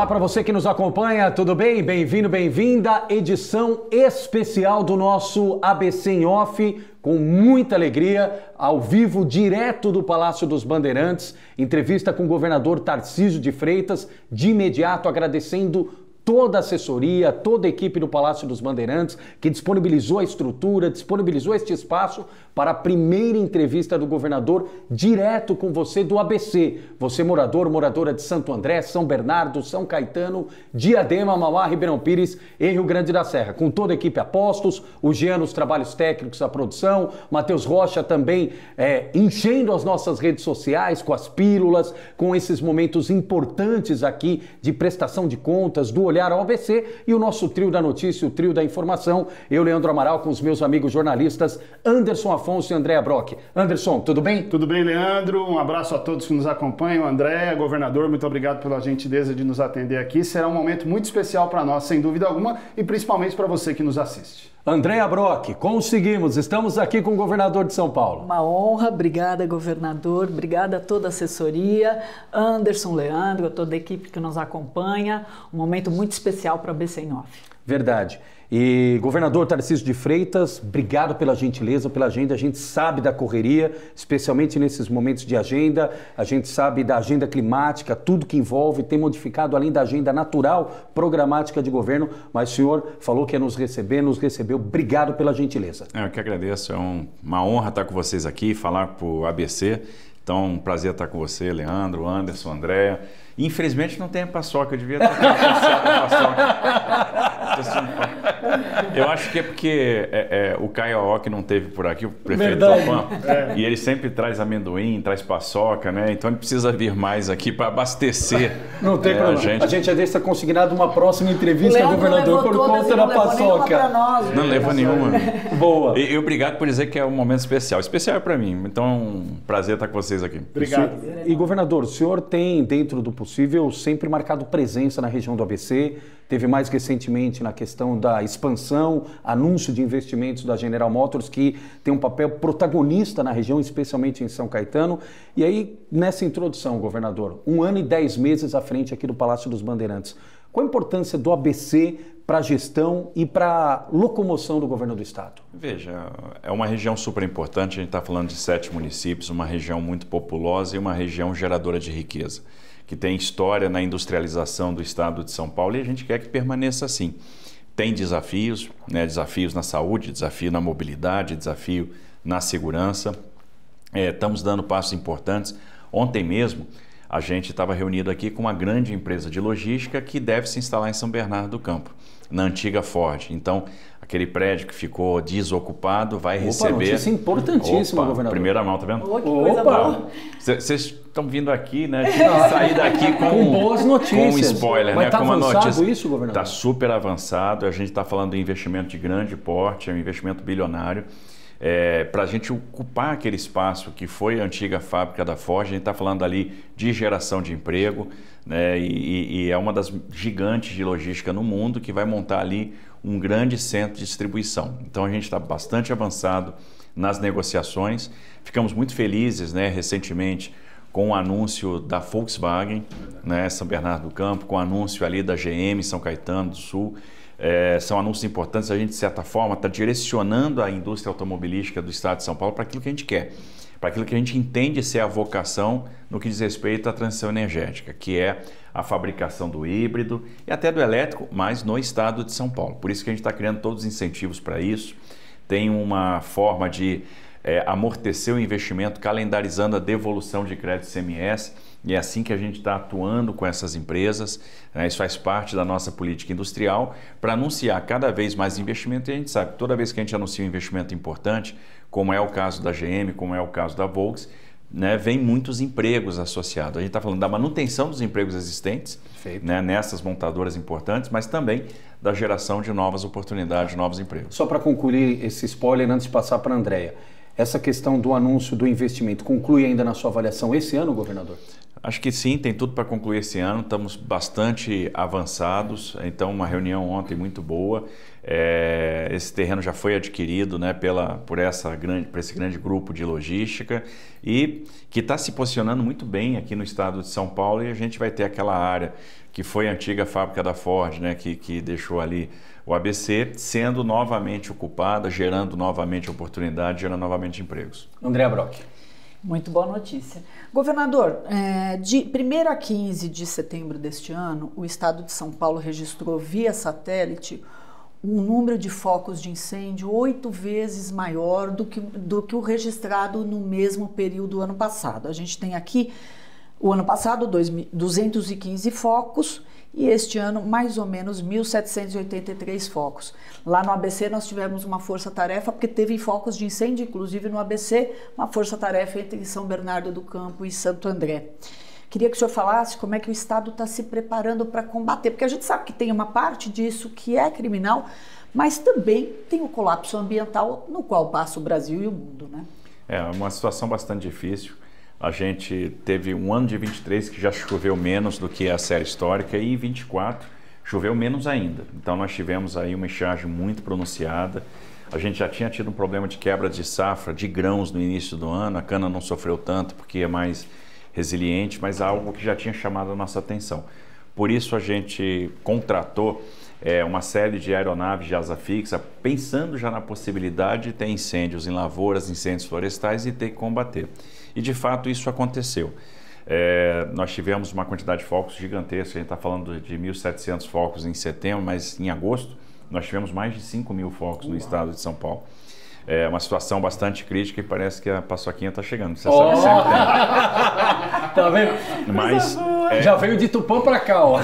Olá para você que nos acompanha, tudo bem? Bem-vindo, bem-vinda. Edição especial do nosso ABC em Off, com muita alegria, ao vivo, direto do Palácio dos Bandeirantes. Entrevista com o governador Tarcísio de Freitas, de imediato agradecendo toda a assessoria, toda a equipe do Palácio dos Bandeirantes, que disponibilizou a estrutura, disponibilizou este espaço para a primeira entrevista do governador direto com você do ABC. Você morador, moradora de Santo André, São Bernardo, São Caetano, Diadema, Mauá, Ribeirão Pires e Rio Grande da Serra. Com toda a equipe Apostos, o Jean nos trabalhos técnicos, a produção, Matheus Rocha também enchendo as nossas redes sociais com as pílulas, com esses momentos importantes aqui de prestação de contas, do olhar ao ABC, e o nosso trio da notícia, o trio da informação, eu, Leandro Amaral, com os meus amigos jornalistas Anderson Afonso e Andréa Brock. Anderson, tudo bem? Tudo bem, Leandro. Um abraço a todos que nos acompanham. Andréa, governador, muito obrigado pela gentileza de nos atender aqui. Será um momento muito especial para nós, sem dúvida alguma, e principalmente para você que nos assiste. Andréa Brock, conseguimos, estamos aqui com o governador de São Paulo. Uma honra, obrigada, governador, obrigada a toda a assessoria, Anderson, Leandro, a toda a equipe que nos acompanha, um momento muito especial para a ABC em Off. Verdade. E governador Tarcísio de Freitas, obrigado pela gentileza, pela agenda. A gente sabe da correria, especialmente nesses momentos de agenda. A gente sabe da agenda climática, tudo que envolve, tem modificado além da agenda natural, programática de governo. Mas o senhor falou que ia nos receber, nos recebeu. Obrigado pela gentileza. Eu que agradeço, é uma honra estar com vocês aqui, falar para o ABC. Então, um prazer estar com você, Leandro, Anderson, Andréa. Infelizmente não tem a paçoca, eu devia estar com a paçoca. Eu acho que é porque o Caio Aoki não teve por aqui, o prefeito Topã, e ele sempre traz amendoim, traz paçoca, né? Então ele precisa vir mais aqui para abastecer. Não tem problema. A gente já deixa consignado uma próxima entrevista, governador, por conta da paçoca. Não leva nenhuma. Boa. E obrigado por dizer que é um momento especial. Especial é para mim. Então é um prazer estar com vocês aqui. Obrigado. E governador, o senhor tem, dentro do possível, sempre marcado presença na região do ABC, teve mais recentemente na questão da expansão, anúncio de investimentos da General Motors, que tem um papel protagonista na região, especialmente em São Caetano. E aí, nessa introdução, governador, 1 ano e 10 meses à frente aqui do Palácio dos Bandeirantes, qual a importância do ABC para a gestão e para a locomoção do governo do estado? Veja, é uma região super importante, a gente está falando de 7 municípios, uma região muito populosa e uma região geradora de riqueza, que tem história na industrialização do estado de São Paulo, e a gente quer que permaneça assim. Tem desafios, né? Desafios na saúde, desafio na mobilidade, desafio na segurança. Estamos dando passos importantes. Ontem mesmo, a gente estava reunido aqui com uma grande empresa de logística que deve se instalar em São Bernardo do Campo, na antiga Ford. Então, aquele prédio que ficou desocupado vai receber... Notícia importantíssima, governador. Primeira mão, tá vendo? Oh, que coisa boa. Vocês estão vindo aqui, né? Tive que sair daqui com boas notícias. Com um spoiler, mas né? Tá com uma avançado notícia. Isso, governador? Está super avançado. A gente está falando de investimento de grande porte, é um investimento bilionário. Para a gente ocupar aquele espaço que foi a antiga fábrica da Ford, a gente está falando ali de geração de emprego, né? E é uma das gigantes de logística no mundo que vai montar ali um grande centro de distribuição. Então a gente está bastante avançado nas negociações. Ficamos muito felizes, né, recentemente com o anúncio da Volkswagen, né, São Bernardo do Campo, com o anúncio ali da GM, São Caetano do Sul. São anúncios importantes, a gente de certa forma está direcionando a indústria automobilística do estado de São Paulo para aquilo que a gente quer, para aquilo que a gente entende ser a vocação no que diz respeito à transição energética, que é a fabricação do híbrido e até do elétrico, mas no estado de São Paulo. Por isso que a gente está criando todos os incentivos para isso. Tem uma forma de amortecer o investimento, calendarizando a devolução de crédito ICMS, e é assim que a gente está atuando com essas empresas, né? Isso faz parte da nossa política industrial para anunciar cada vez mais investimento, e a gente sabe que toda vez que a gente anuncia um investimento importante, como é o caso da GM, como é o caso da Volks, né, vem muitos empregos associados. A gente está falando da manutenção dos empregos existentes, né, nessas montadoras importantes, mas também da geração de novas oportunidades, de novos empregos. Só para concluir esse spoiler, antes de passar para a Andréa, essa questão do anúncio do investimento conclui ainda na sua avaliação esse ano, governador? Acho que sim, tem tudo para concluir esse ano, estamos bastante avançados, então uma reunião ontem muito boa. Esse terreno já foi adquirido, né, por esse grande grupo de logística e que está se posicionando muito bem aqui no estado de São Paulo, e a gente vai ter aquela área que foi a antiga fábrica da Ford, né, que deixou ali o ABC, sendo novamente ocupada, gerando novamente oportunidade, gerando novamente empregos. Andréa Brock. Muito boa notícia. Governador, de 1º a 15 de setembro deste ano, o estado de São Paulo registrou via satélite um número de focos de incêndio 8 vezes maior do que o registrado no mesmo período do ano passado. A gente tem aqui, o ano passado, 215 focos, e este ano mais ou menos 1.783 focos. Lá no ABC nós tivemos uma força-tarefa, porque teve focos de incêndio, inclusive no ABC, uma força-tarefa entre São Bernardo do Campo e Santo André. Queria que o senhor falasse como é que o Estado está se preparando para combater, porque a gente sabe que tem uma parte disso que é criminal, mas também tem o colapso ambiental no qual passa o Brasil e o mundo, né? É uma situação bastante difícil. A gente teve um ano de 23 que já choveu menos do que a série histórica, e 24 choveu menos ainda. Então nós tivemos aí uma estiagem muito pronunciada. A gente já tinha tido um problema de quebra de safra de grãos no início do ano. A cana não sofreu tanto porque é mais resiliente, mas algo que já tinha chamado a nossa atenção. Por isso a gente contratou uma série de aeronaves de asa fixa, pensando já na possibilidade de ter incêndios em lavouras, incêndios florestais e ter que combater. E de fato isso aconteceu. Nós tivemos uma quantidade de focos gigantesca, a gente está falando de 1.700 focos em setembro, mas em agosto nós tivemos mais de 5.000 focos no estado de São Paulo. É uma situação bastante crítica e parece que a paçoquinha está chegando. Você sabe que sempre tem. Tá vendo? Mas, já veio de Tupã para cá, ó.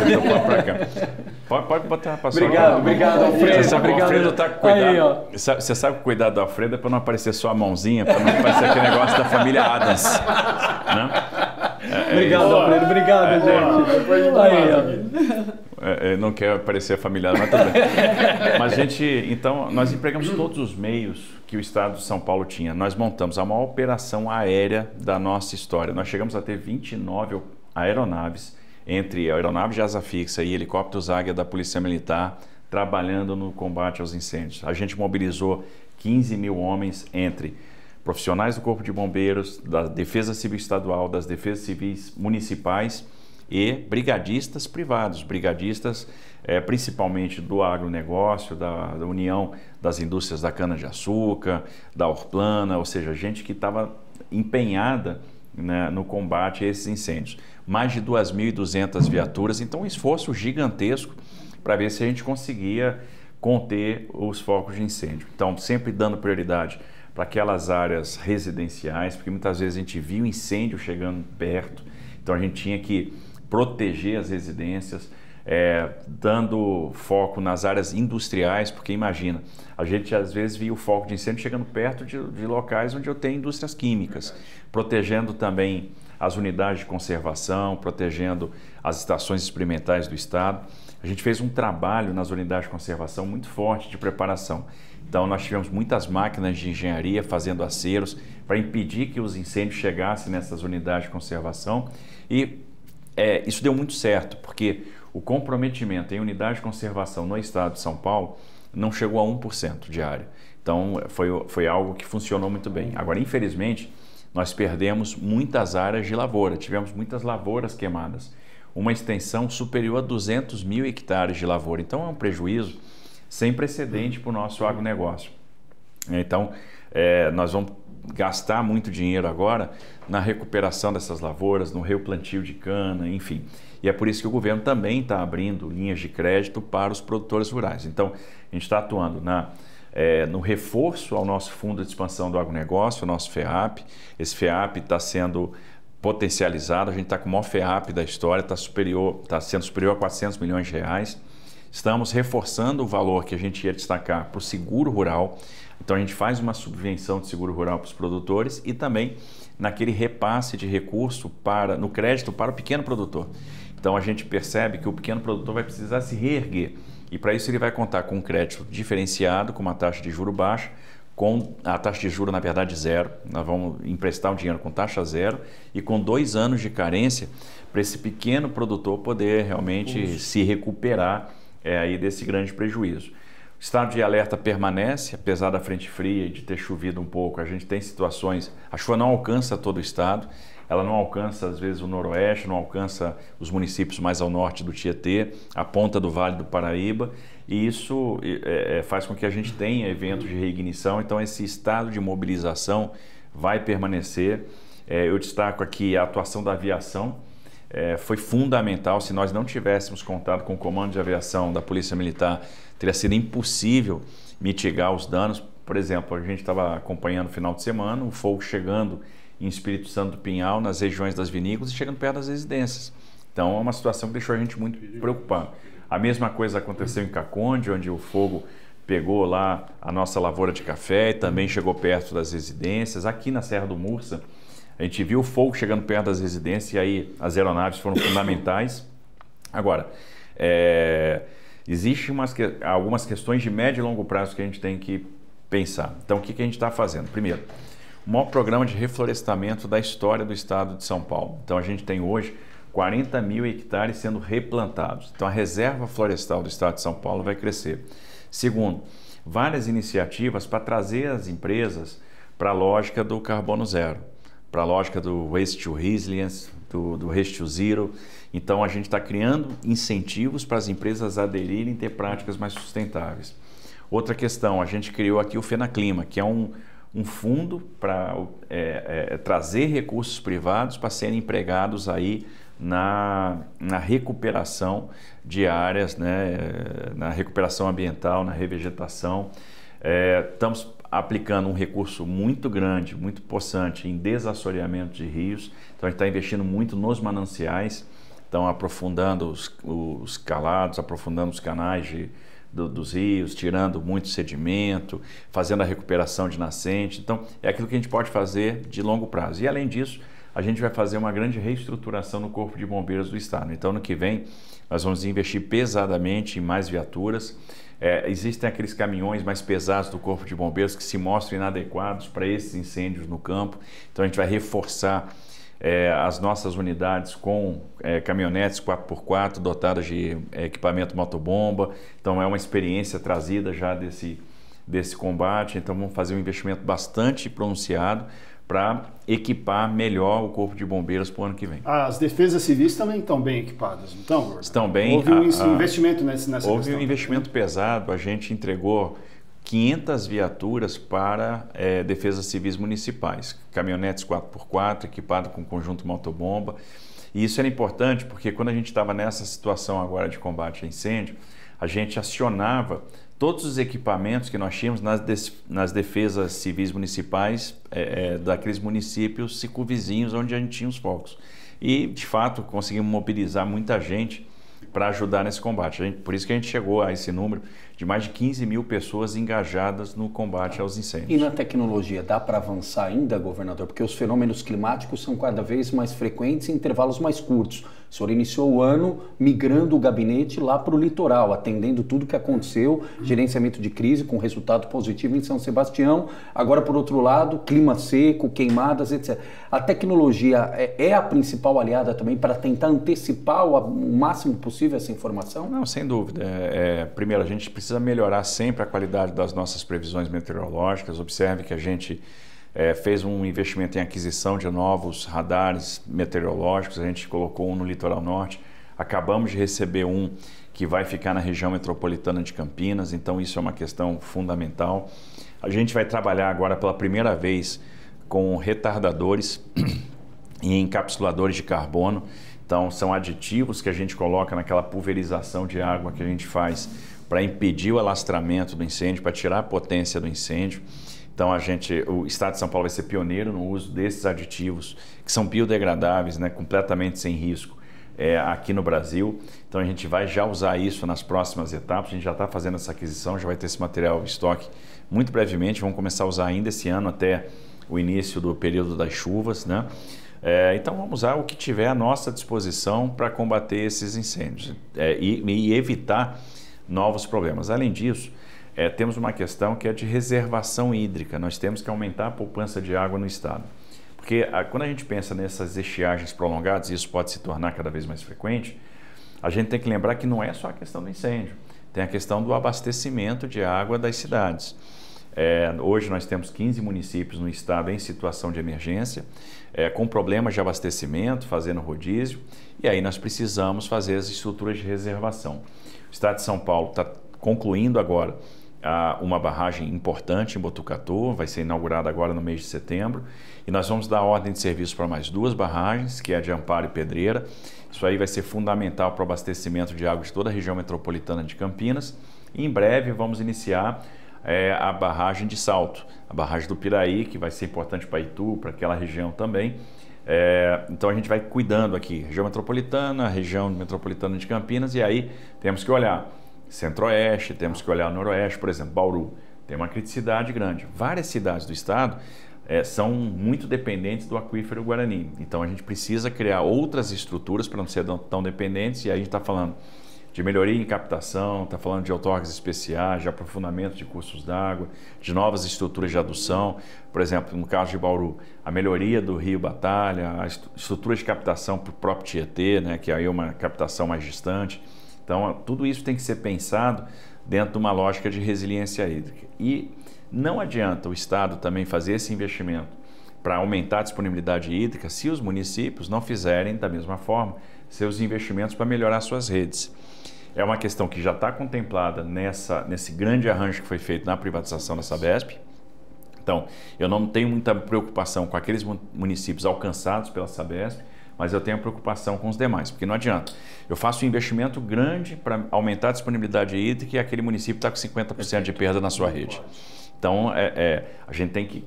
Pode botar a paçoca. Obrigado, Alfredo. Você sabe que o Alfredo está com cuidado. Aí, ó. Você sabe que o cuidado do Alfredo é para não aparecer só a mãozinha, para não parecer aquele negócio da família Adams. Né? Obrigado, Alfredo. Obrigado, gente. Aí, ó. Não quer parecer familiar, mas tudo bem. Mas, então, nós empregamos todos os meios que o estado de São Paulo tinha. Nós montamos a maior operação aérea da nossa história. Nós chegamos a ter 29 aeronaves, entre aeronaves de asa fixa e helicópteros Águia da Polícia Militar, trabalhando no combate aos incêndios. A gente mobilizou 15.000 homens entre profissionais do Corpo de Bombeiros, da Defesa Civil Estadual, das Defesas Civis Municipais e brigadistas privados, brigadistas principalmente do agronegócio, da União das Indústrias da Cana-de-Açúcar, da Orplana, ou seja, gente que estava empenhada, né, no combate a esses incêndios. Mais de 2.200 viaturas, então um esforço gigantesco para ver se a gente conseguia conter os focos de incêndio. Então, sempre dando prioridade para aquelas áreas residenciais, porque muitas vezes a gente viu incêndio chegando perto, então a gente tinha que proteger as residências, dando foco nas áreas industriais, porque imagina, a gente às vezes via o foco de incêndio chegando perto de locais onde eu tenho indústrias químicas, protegendo também as unidades de conservação, protegendo as estações experimentais do estado. A gente fez um trabalho nas unidades de conservação muito forte de preparação. Então nós tivemos muitas máquinas de engenharia fazendo aceros para impedir que os incêndios chegassem nessas unidades de conservação, e isso deu muito certo, porque o comprometimento em unidade de conservação no estado de São Paulo não chegou a 1% de área. Então foi algo que funcionou muito bem. Agora, infelizmente, nós perdemos muitas áreas de lavoura, tivemos muitas lavouras queimadas, uma extensão superior a 200 mil hectares de lavoura. Então é um prejuízo sem precedente para o nosso agronegócio. Então nós vamos gastar muito dinheiro agora na recuperação dessas lavouras, no replantio de cana, enfim. E é por isso que o governo também está abrindo linhas de crédito para os produtores rurais. Então, a gente está atuando no reforço ao nosso fundo de expansão do agronegócio, o nosso FEAP. Esse FEAP está sendo potencializado, a gente está com o maior FEAP da história, está sendo superior a 400 milhões de reais. Estamos reforçando o valor que a gente ia destacar para o seguro rural. Então a gente faz uma subvenção de seguro rural para os produtores e também naquele repasse de recurso no crédito para o pequeno produtor. Então a gente percebe que o pequeno produtor vai precisar se reerguer, e para isso ele vai contar com um crédito diferenciado, com uma taxa de juro baixa, com a taxa de juros, na verdade, zero. Nós vamos emprestar um dinheiro com taxa zero e com 2 anos de carência para esse pequeno produtor poder realmente se recuperar aí desse grande prejuízo. O estado de alerta permanece, apesar da frente fria e de ter chovido um pouco. A gente tem situações, a chuva não alcança todo o estado, ela não alcança às vezes o noroeste, não alcança os municípios mais ao norte do Tietê, a ponta do Vale do Paraíba, e isso faz com que a gente tenha eventos de reignição. Então esse estado de mobilização vai permanecer. Eu destaco aqui a atuação da aviação, foi fundamental. Se nós não tivéssemos contato com o comando de aviação da Polícia Militar, teria sido impossível mitigar os danos. Por exemplo, a gente estava acompanhando no final de semana o fogo chegando em Espírito Santo do Pinhal, nas regiões das vinícolas e chegando perto das residências. Então é uma situação que deixou a gente muito preocupado. A mesma coisa aconteceu em Caconde, onde o fogo pegou lá a nossa lavoura de café e também chegou perto das residências. Aqui na Serra do Mursa, a gente viu o fogo chegando perto das residências e aí as aeronaves foram fundamentais. Agora, existem algumas questões de médio e longo prazo que a gente tem que pensar. Então, o que a gente está fazendo? Primeiro, o maior programa de reflorestamento da história do estado de São Paulo. Então, a gente tem hoje 40 mil hectares sendo replantados. Então, a reserva florestal do estado de São Paulo vai crescer. Segundo, várias iniciativas para trazer as empresas para a lógica do carbono zero, para a lógica do Waste to Resilience, do Waste to Zero. Então, a gente está criando incentivos para as empresas aderirem e ter práticas mais sustentáveis. Outra questão, a gente criou aqui o FENACLIMA, que é um fundo para trazer recursos privados para serem empregados aí na recuperação de áreas, né, na recuperação ambiental, na revegetação. Estamos aplicando um recurso muito grande, muito possante em desassoreamento de rios. Então a gente está investindo muito nos mananciais, então aprofundando os calados, aprofundando os canais dos rios, tirando muito sedimento, fazendo a recuperação de nascente. Então é aquilo que a gente pode fazer de longo prazo. E além disso, a gente vai fazer uma grande reestruturação no Corpo de Bombeiros do Estado. Então ano que vem nós vamos investir pesadamente em mais viaturas. Existem aqueles caminhões mais pesados do Corpo de Bombeiros que se mostram inadequados para esses incêndios no campo. Então a gente vai reforçar as nossas unidades com caminhonetes 4x4 dotadas de equipamento motobomba. Então é uma experiência trazida já desse combate. Então vamos fazer um investimento bastante pronunciado para equipar melhor o Corpo de Bombeiros para o ano que vem. As defesas civis também estão bem equipadas, não estão? Estão bem. Houve um investimento nessa questão. Houve um investimento pesado. A gente entregou 500 viaturas para defesas civis municipais, caminhonetes 4x4 equipados com conjunto motobomba. E isso era importante porque quando a gente estava nessa situação agora de combate a incêndio, a gente acionava todos os equipamentos que nós tínhamos nas defesas civis municipais daqueles municípios circunvizinhos onde a gente tinha os focos. E, de fato, conseguimos mobilizar muita gente para ajudar nesse combate. Por isso que a gente chegou a esse número de mais de 15 mil pessoas engajadas no combate aos incêndios. E na tecnologia, dá para avançar ainda, governador? Porque os fenômenos climáticos são cada vez mais frequentes em intervalos mais curtos. O senhor iniciou o ano migrando o gabinete lá para o litoral, atendendo tudo que aconteceu, gerenciamento de crise com resultado positivo em São Sebastião. Agora, por outro lado, clima seco, queimadas, etc. A tecnologia é a principal aliada também para tentar antecipar o máximo possível essa informação? Não, sem dúvida. Primeiro, a gente precisa melhorar sempre a qualidade das nossas previsões meteorológicas. Observe que a gente fez um investimento em aquisição de novos radares meteorológicos, a gente colocou um no litoral norte, acabamos de receber um que vai ficar na região metropolitana de Campinas, então isso é uma questão fundamental. A gente vai trabalhar agora pela primeira vez com retardadores e encapsuladores de carbono, então são aditivos que a gente coloca naquela pulverização de água que a gente faz para impedir o alastramento do incêndio, para tirar a potência do incêndio. Então o Estado de São Paulo vai ser pioneiro no uso desses aditivos que são biodegradáveis, né, completamente sem risco aqui no Brasil. Então a gente vai já usar isso nas próximas etapas, a gente já está fazendo essa aquisição, já vai ter esse material em estoque muito brevemente, vamos começar a usar ainda esse ano até o início do período das chuvas, né? Então vamos usar o que tiver à nossa disposição para combater esses incêndios e evitar novos problemas. Além disso, temos uma questão que é de reservação hídrica. Nós temos que aumentar a poupança de água no estado. Porque quando a gente pensa nessas estiagens prolongadas, e isso pode se tornar cada vez mais frequente, a gente tem que lembrar que não é só a questão do incêndio, tem a questão do abastecimento de água das cidades. Hoje nós temos 15 municípios no estado em situação de emergência, com problemas de abastecimento, fazendo rodízio, e aí nós precisamos fazer as estruturas de reservação. O estado de São Paulo está concluindo agora uma barragem importante em Botucatu, vai ser inaugurada agora no mês de setembro, e nós vamos dar ordem de serviço para mais 2 barragens, que é a de Amparo e Pedreira. Isso aí vai ser fundamental para o abastecimento de água de toda a região metropolitana de Campinas, e em breve vamos iniciar a barragem de Salto, a barragem do Piraí, que vai ser importante para Itu, para aquela região também. Então a gente vai cuidando aqui, região metropolitana de Campinas, e aí temos que olhar Centro-Oeste, temos que olhar Noroeste, por exemplo, Bauru, tem uma criticidade grande. Várias cidades do estado são muito dependentes do aquífero Guarani, então a gente precisa criar outras estruturas para não ser tão dependentes, e aí a gente está falando de melhoria em captação, está falando de outorgas especiais, de aprofundamento de cursos d'água, de novas estruturas de adução. Por exemplo, no caso de Bauru, a melhoria do Rio Batalha, a estrutura de captação para o próprio Tietê, né, que aí é uma captação mais distante. Então, tudo isso tem que ser pensado dentro de uma lógica de resiliência hídrica. E não adianta o Estado também fazer esse investimento para aumentar a disponibilidade hídrica se os municípios não fizerem da mesma forma seus investimentos para melhorar suas redes. É uma questão que já está contemplada nesse grande arranjo que foi feito na privatização da Sabesp. Então, eu não tenho muita preocupação com aqueles municípios alcançados pela Sabesp, mas eu tenho preocupação com os demais, porque não adianta. Eu faço um investimento grande para aumentar a disponibilidade hídrica e aquele município está com 50% de perda na sua rede. Então, a gente tem que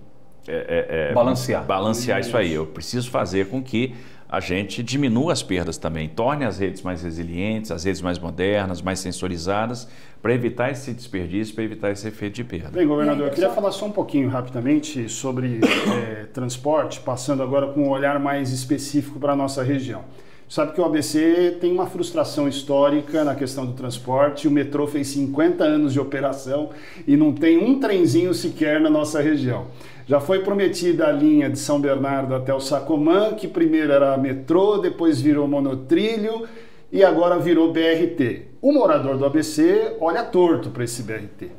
balancear isso aí. Eu preciso fazer com que a gente diminua as perdas também, torne as redes mais resilientes, as redes mais modernas, mais sensorizadas, para evitar esse desperdício, para evitar esse efeito de perda. Bem, governador, eu queria falar só um pouquinho rapidamente sobre transporte, passando agora com um olhar mais específico para a nossa região. Sabe que o ABC tem uma frustração histórica na questão do transporte, o metrô fez 50 anos de operação e não tem um trenzinho sequer na nossa região. Já foi prometida a linha de São Bernardo até o Sacomã, que primeiro era metrô, depois virou monotrilho e agora virou BRT. O morador do ABC olha torto para esse BRT.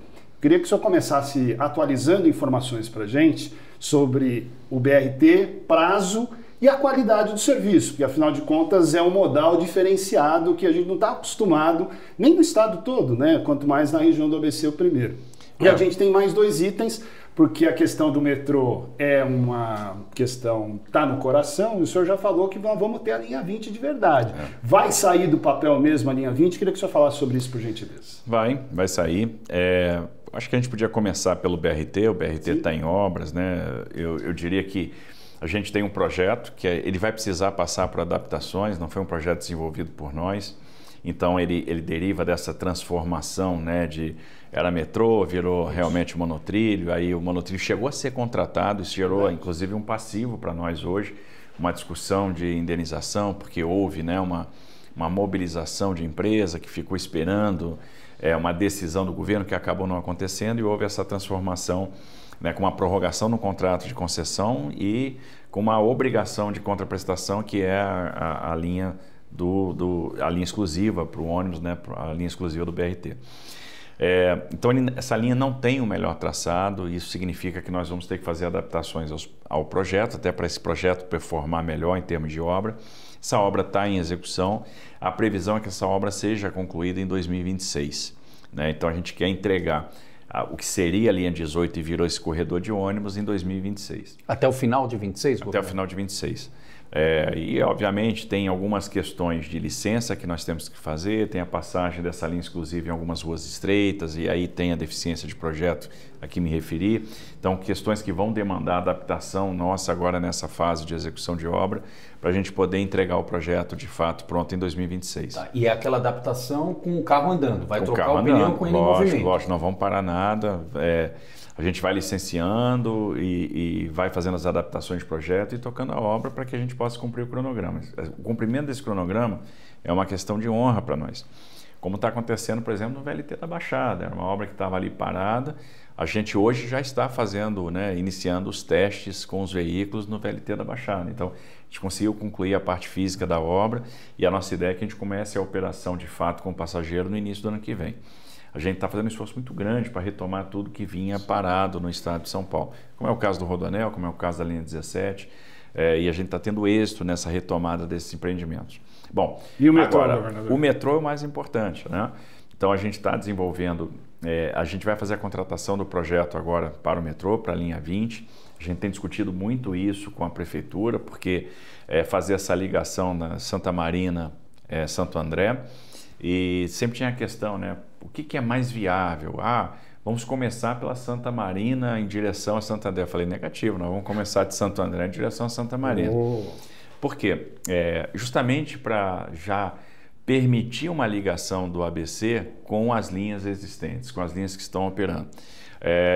Queria que o senhor começasse atualizando informações para a gente sobre o BRT, prazo e a qualidade do serviço, porque afinal de contas é um modal diferenciado que a gente não está acostumado nem no estado todo, né? Quanto mais na região do ABC o primeiro. E a gente tem mais 2 itens, porque a questão do metrô é uma questão, está no coração, e o senhor já falou que vamos ter a linha 20 de verdade. Vai sair do papel mesmo a linha 20? Queria que o senhor falasse sobre isso, por gentileza. Vai sair. Acho que a gente podia começar pelo BRT, o BRT está em obras, né? Eu diria que a gente tem um projeto que ele vai precisar passar por adaptações, não foi um projeto desenvolvido por nós, então ele deriva dessa transformação, né, era metrô, virou realmente monotrilho, aí o monotrilho chegou a ser contratado, isso gerou inclusive um passivo para nós hoje, uma discussão de indenização, porque houve, né, uma mobilização de empresa que ficou esperando uma decisão do governo que acabou não acontecendo, e houve essa transformação, né, com uma prorrogação no contrato de concessão e com uma obrigação de contraprestação, que é a linha a linha exclusiva para o ônibus, né, a linha exclusiva do BRT. Então essa linha não tem o melhor traçado, e isso significa que nós vamos ter que fazer adaptações ao projeto, até para esse projeto performar melhor em termos de obra. Essa obra está em execução, a previsão é que essa obra seja concluída em 2026, né? Então a gente quer entregar o que seria a linha 18 e virou esse corredor de ônibus em 2026. Até o final de 26? Até o final de 26. E, obviamente, tem algumas questões de licença que nós temos que fazer, tem a passagem dessa linha exclusiva em algumas ruas estreitas, e aí tem a deficiência de projeto a que me referi. Então, questões que vão demandar adaptação nossa agora nessa fase de execução de obra, para a gente poder entregar o projeto, de fato, pronto em 2026. Tá. E é aquela adaptação com o carro andando, vai trocar o pneu com ele em movimento. Lógico, não vamos parar nada. A gente vai licenciando e vai fazendo as adaptações de projeto e tocando a obra para que a gente possa cumprir o cronograma. O cumprimento desse cronograma é uma questão de honra para nós. como está acontecendo, por exemplo, no VLT da Baixada. Era uma obra que estava ali parada. A gente hoje já está fazendo, né, iniciando os testes com os veículos no VLT da Baixada. Então, a gente conseguiu concluir a parte física da obra e a nossa ideia é que a gente comece a operação de fato com o passageiro no início do ano que vem. A gente está fazendo um esforço muito grande para retomar tudo que vinha parado no estado de São Paulo, como é o caso do Rodoanel, como é o caso da linha 17, e a gente está tendo êxito nessa retomada desses empreendimentos. Bom, e o metrô, agora, governador? O metrô é o mais importante, né? Então a gente está desenvolvendo, a gente vai fazer a contratação do projeto agora para o metrô, para a linha 20. A gente tem discutido muito isso com a prefeitura, porque fazer essa ligação na Santa Marina, Santo André, e sempre tinha a questão, né? O que é mais viável? Vamos começar pela Santa Marina em direção a Santo André. Eu falei, negativo, nós vamos começar de Santo André em direção a Santa Marina. Por quê? Justamente para já permitir uma ligação do ABC com as linhas existentes, com as linhas que estão operando.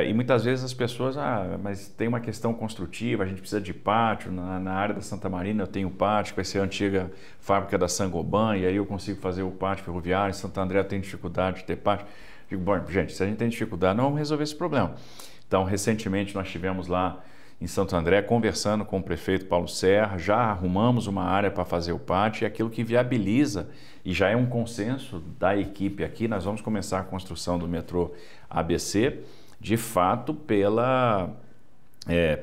E muitas vezes as pessoas, mas tem uma questão construtiva, a gente precisa de pátio, na área da Santa Marina eu tenho pátio, vai ser a antiga fábrica da Sangoban, e aí eu consigo fazer o pátio ferroviário, em Santo André eu tenho dificuldade de ter pátio. Digo, bom, gente, se a gente tem dificuldade, não vamos resolver esse problema. Então, recentemente nós estivemos lá em Santo André, conversando com o prefeito Paulo Serra, já arrumamos uma área para fazer o pátio, e aquilo que viabiliza, e já é um consenso da equipe aqui, nós vamos começar a construção do metrô ABC, de fato,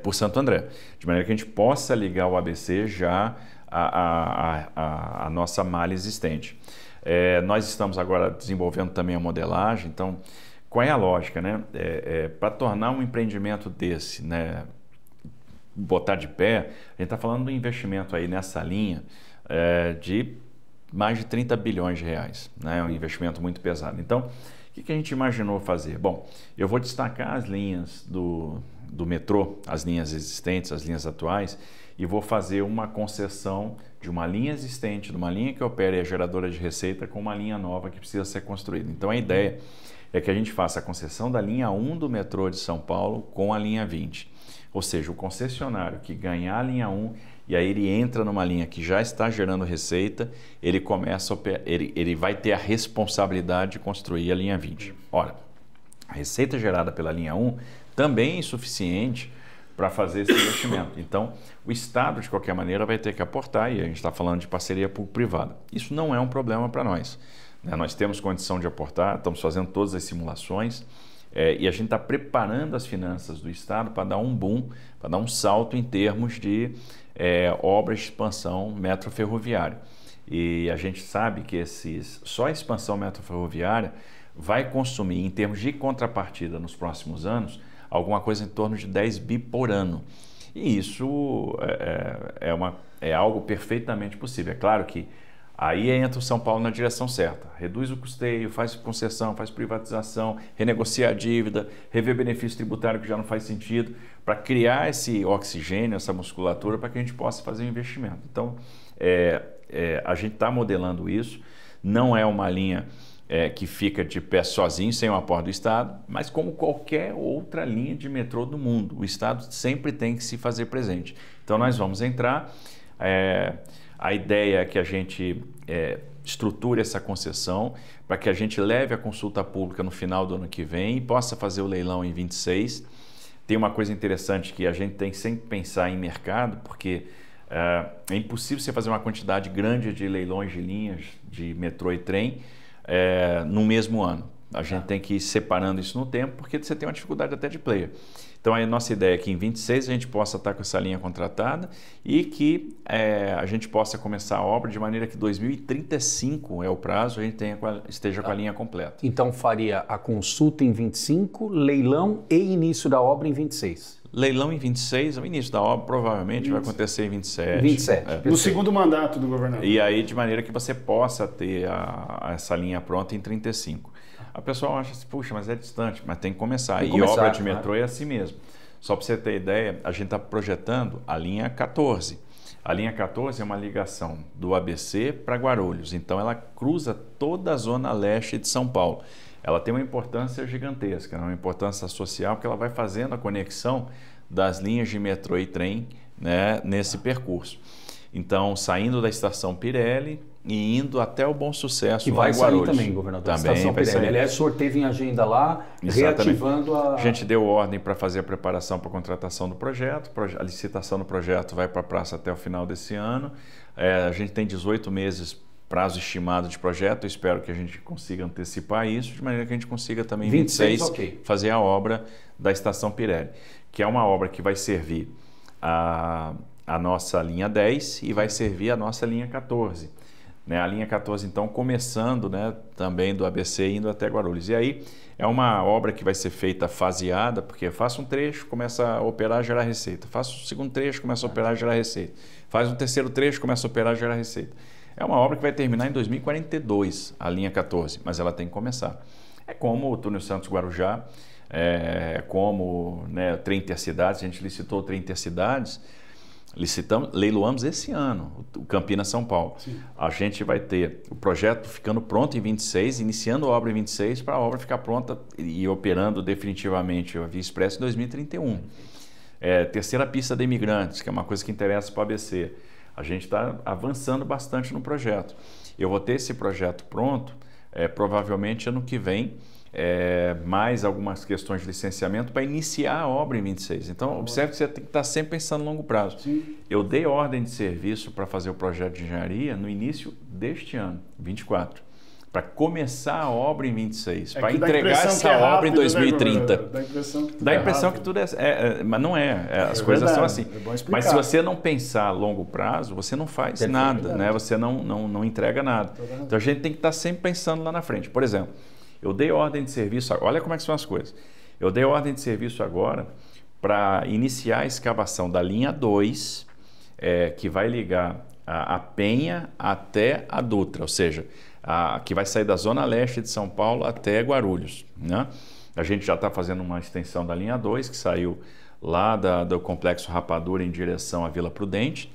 por Santo André, de maneira que a gente possa ligar o ABC já à nossa malha existente. Nós estamos agora desenvolvendo também a modelagem, então, qual é a lógica, né? Para tornar um empreendimento desse, né, botar de pé, a gente está falando do investimento aí nessa linha de mais de 30 bilhões de reais, né? É um investimento muito pesado. Então, o que a gente imaginou fazer? Bom, eu vou destacar as linhas do metrô, as linhas existentes, as linhas atuais, e vou fazer uma concessão de uma linha existente, de uma linha que opera e é geradora de receita, com uma linha nova que precisa ser construída. Então, a ideia é que a gente faça a concessão da linha 1 do metrô de São Paulo com a linha 20. Ou seja, o concessionário que ganhar a linha 1 e aí ele entra numa linha que já está gerando receita, ele vai ter a responsabilidade de construir a linha 20. Ora, a receita gerada pela linha 1 também é insuficiente para fazer esse investimento. Então, o Estado, de qualquer maneira, vai ter que aportar, e a gente está falando de parceria público-privada. Isso não é um problema para nós, né? Nós temos condição de aportar, estamos fazendo todas as simulações, e a gente está preparando as finanças do Estado para dar um boom, para dar um salto em termos de obras de expansão metroferroviária. E a gente sabe que só a expansão metroferroviária vai consumir, em termos de contrapartida nos próximos anos, alguma coisa em torno de 10 bi por ano. E isso é algo perfeitamente possível. É claro que aí entra o São Paulo na direção certa. Reduz o custeio, faz concessão, faz privatização, renegocia a dívida, revê benefício tributário que já não faz sentido, para criar esse oxigênio, essa musculatura, para que a gente possa fazer um investimento. Então, a gente está modelando isso. Não é uma linha que fica de pé sozinho, sem o aporte do Estado, mas como qualquer outra linha de metrô do mundo, o Estado sempre tem que se fazer presente. Então, nós vamos entrar... A ideia é que a gente estruture essa concessão para que a gente leve a consulta pública no final do ano que vem e possa fazer o leilão em 26. Tem uma coisa interessante que a gente tem que sempre pensar em mercado, porque é impossível você fazer uma quantidade grande de leilões de linhas de metrô e trem no mesmo ano. A gente tem que ir separando isso no tempo, porque você tem uma dificuldade até de player. Então, a nossa ideia é que em 26 a gente possa estar com essa linha contratada e que a gente possa começar a obra de maneira que 2035 é o prazo, a gente esteja com a linha completa. Então, faria a consulta em 25, leilão e início da obra em 26. Leilão em 26, o início da obra provavelmente vai acontecer em 27. 27. No segundo mandato do governador. E aí, de maneira que você possa ter essa linha pronta em 35. A pessoa acha assim, puxa, mas é distante, mas tem que começar. E obra de metrô é assim mesmo. Só para você ter ideia, a gente está projetando a linha 14. A linha 14 é uma ligação do ABC para Guarulhos. Então, ela cruza toda a zona leste de São Paulo. Ela tem uma importância gigantesca, uma importância social, porque ela vai fazendo a conexão das linhas de metrô e trem, né, nesse percurso. Então, saindo da estação Pirelli, e indo até o Bom Sucesso. Que vai sair também, governador. Também vai sair. Aliás, o senhor teve em agenda lá, reativando a gente deu ordem para fazer a preparação para a contratação do projeto. A licitação do projeto vai para a praça até o final desse ano. A gente tem 18 meses prazo estimado de projeto. Eu espero que a gente consiga antecipar isso, de maneira que a gente consiga também em 26 fazer a obra da Estação Pirelli, que é uma obra que vai servir a nossa linha 10 e vai servir a nossa linha 14. Né? A linha 14, então, começando, né, também do ABC, indo até Guarulhos. E aí é uma obra que vai ser feita faseada, porque faço um trecho, começa a operar, gerar receita. Faço o segundo trecho, começa a operar, gerar receita. Faz um terceiro trecho, começa a operar, gerar receita. É uma obra que vai terminar em 2042, a linha 14, mas ela tem que começar. É como o Túnel Santos-Guarujá, como, né, o Trem Intercidades, a gente licitou o Trem Intercidades, leiloamos esse ano, o Campinas-São Paulo. Sim. A gente vai ter o projeto ficando pronto em 26, iniciando a obra em 26, para a obra ficar pronta e operando definitivamente a Via Expressa em 2031. Terceira pista de imigrantes, que é uma coisa que interessa para o ABC. A gente está avançando bastante no projeto. Eu vou ter esse projeto pronto, provavelmente ano que vem, mais algumas questões de licenciamento para iniciar a obra em 26. Então, observe que você tem que estar sempre pensando no longo prazo. Sim. Eu dei ordem de serviço para fazer o projeto de engenharia no início deste ano, 24. Para começar a obra em 26, para entregar essa obra em 2030. Dá a impressão que tudo mas não é. As coisas são assim. Mas se você não pensar a longo prazo, você não faz nada, né? Você não entrega nada. Então a gente tem que estar sempre pensando lá na frente. Por exemplo, eu dei ordem de serviço, olha como é que são as coisas. Eu dei ordem de serviço agora para iniciar a escavação da linha 2, que vai ligar a Penha até a Dutra, ou seja, que vai sair da zona leste de São Paulo até Guarulhos. Né? A gente já está fazendo uma extensão da linha 2, que saiu lá do Complexo Rapadura em direção à Vila Prudente.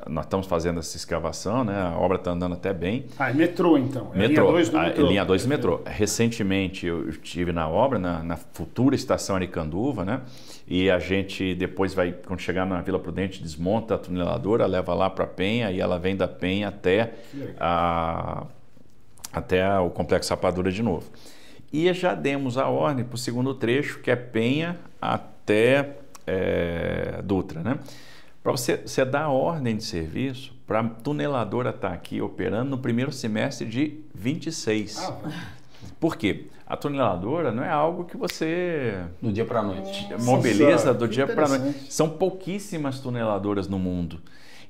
Nós estamos fazendo essa escavação, né? A obra está andando até bem. É metrô, então. Linha 2 do metrô. Linha 2 do metrô. Recentemente eu estive na obra, na futura estação Aricanduva, né? E a gente depois vai, quando chegar na Vila Prudente, desmonta a tuneladora, leva lá para a Penha e ela vem da Penha até o Complexo Rapadura de novo. E já demos a ordem para o segundo trecho, que é Penha até Dutra, né? Para você dar a ordem de serviço para a tuneladora estar aqui operando no primeiro semestre de 26. Por quê? A tuneladora não é algo que você... Do dia para a noite. Mobiliza do dia para a noite. São pouquíssimas tuneladoras no mundo.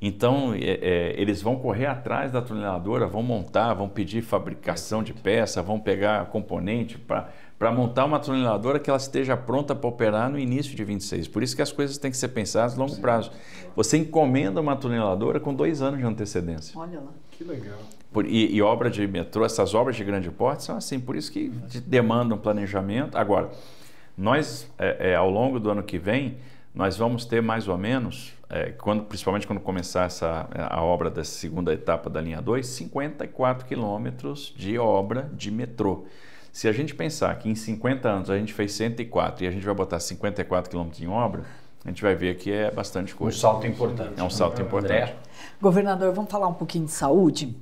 Então, eles vão correr atrás da tuneladora, vão montar, vão pedir fabricação de peça, vão pegar componente para montar uma tuneladora que ela esteja pronta para operar no início de 26. Por isso que as coisas têm que ser pensadas a longo prazo. Você encomenda uma tuneladora com 2 anos de antecedência. Olha lá. Que legal. E obra de metrô, essas obras de grande porte são assim, por isso que demandam planejamento. Agora, nós, ao longo do ano que vem, nós vamos ter mais ou menos, principalmente quando começar a obra da segunda etapa da linha 2, 54 quilômetros de obra de metrô. Se a gente pensar que em 50 anos a gente fez 104 e a gente vai botar 54 quilômetros em obra, a gente vai ver que é bastante coisa. Um salto importante. É um salto importante. Governador, vamos falar um pouquinho de saúde?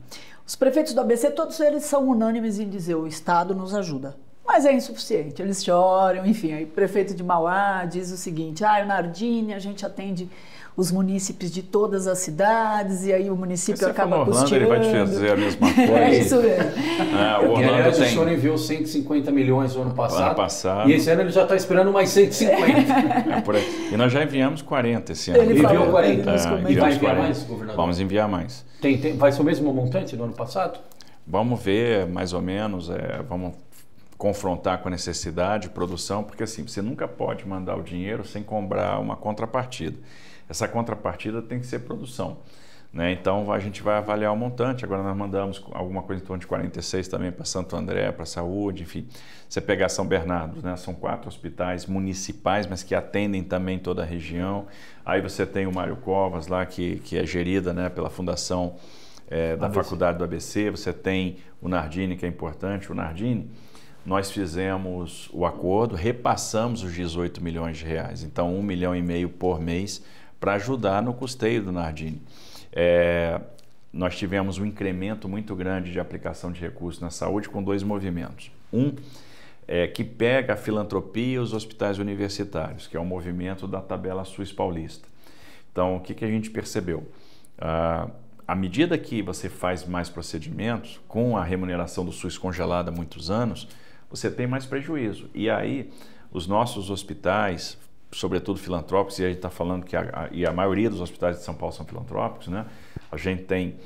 Os prefeitos do ABC, todos eles são unânimes em dizer o Estado nos ajuda. Mas é insuficiente, eles choram, enfim. Aí o prefeito de Mauá diz o seguinte, o Nardini, a gente atende os munícipes de todas as cidades e aí o município acaba custeando. Ele vai te dizer a mesma coisa. É isso mesmo. O Orlando o senhor enviou 150 milhões no ano passado. E esse ano ele já está esperando mais 150. Por aí. E nós já enviamos 40 esse ano. Ele enviou 40. E vai enviar mais, governador? Vamos enviar mais. Vai ser o mesmo montante do ano passado? Vamos ver mais ou menos, vamos confrontar com a necessidade de produção, porque assim, você nunca pode mandar o dinheiro sem cobrar uma contrapartida. Essa contrapartida tem que ser produção. Né? Então a gente vai avaliar o montante. Agora nós mandamos alguma coisa em torno de 46 também para Santo André, para a saúde, enfim. Você pegar São Bernardo, né? São 4 hospitais municipais, mas que atendem também toda a região. Aí você tem o Mário Covas lá, que é gerida, né, pela fundação da Faculdade do ABC. Você tem o Nardini, que é importante. O Nardini, nós fizemos o acordo, repassamos os 18 milhões de reais. Então 1,5 milhão por mês para ajudar no custeio do Nardini. nós tivemos um incremento muito grande de aplicação de recursos na saúde com 2 movimentos. Um que pega a filantropia e os hospitais universitários, que é o movimento da tabela SUS paulista. Então, o que a gente percebeu? À medida que você faz mais procedimentos, com a remuneração do SUS congelada há muitos anos, você tem mais prejuízo. E aí, os nossos hospitais, sobretudo filantrópicos, e a gente está falando que a maioria dos hospitais de São Paulo são filantrópicos, né? A gente tem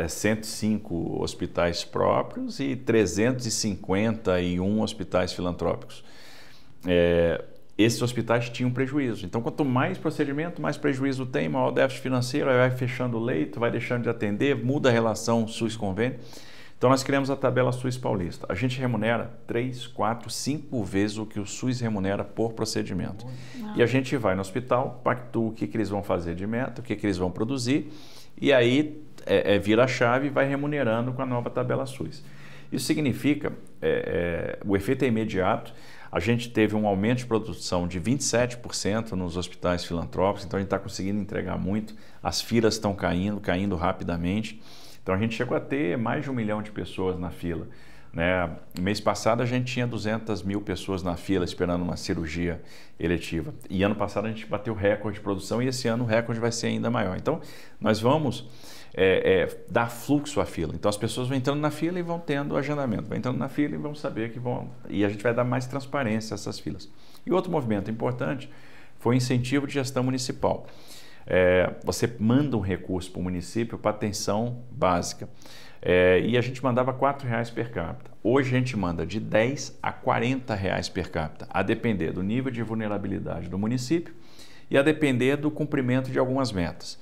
105 hospitais próprios e 351 hospitais filantrópicos. Esses hospitais tinham prejuízo. Então, quanto mais procedimento, mais prejuízo tem, maior déficit financeiro, aí vai fechando o leito, vai deixando de atender, muda a relação SUS-convênio. Então, nós criamos a tabela SUS paulista. A gente remunera 3, 4, 5 vezes o que o SUS remunera por procedimento. E a gente vai no hospital, pactua o que eles vão fazer de meta, o que eles vão produzir, e aí vira a chave e vai remunerando com a nova tabela SUS. Isso significa, o efeito é imediato. A gente teve um aumento de produção de 27% nos hospitais filantrópicos, então a gente está conseguindo entregar muito, as filas estão caindo rapidamente. Então a gente chegou a ter mais de 1 milhão de pessoas na fila, né? No mês passado a gente tinha 200 mil pessoas na fila esperando uma cirurgia eletiva. E ano passado a gente bateu recorde de produção e esse ano o recorde vai ser ainda maior. Então nós vamos dar fluxo à fila. Então as pessoas vão entrando na fila e vão tendo agendamento, vão entrando na fila e vão saber que vão... E a gente vai dar mais transparência a essas filas. E outro movimento importante foi o incentivo de gestão municipal. Você manda um recurso para o município para atenção básica. E a gente mandava R$4 per capita. Hoje a gente manda de R$10 a R$40 per capita, a depender do nível de vulnerabilidade do município e a depender do cumprimento de algumas metas.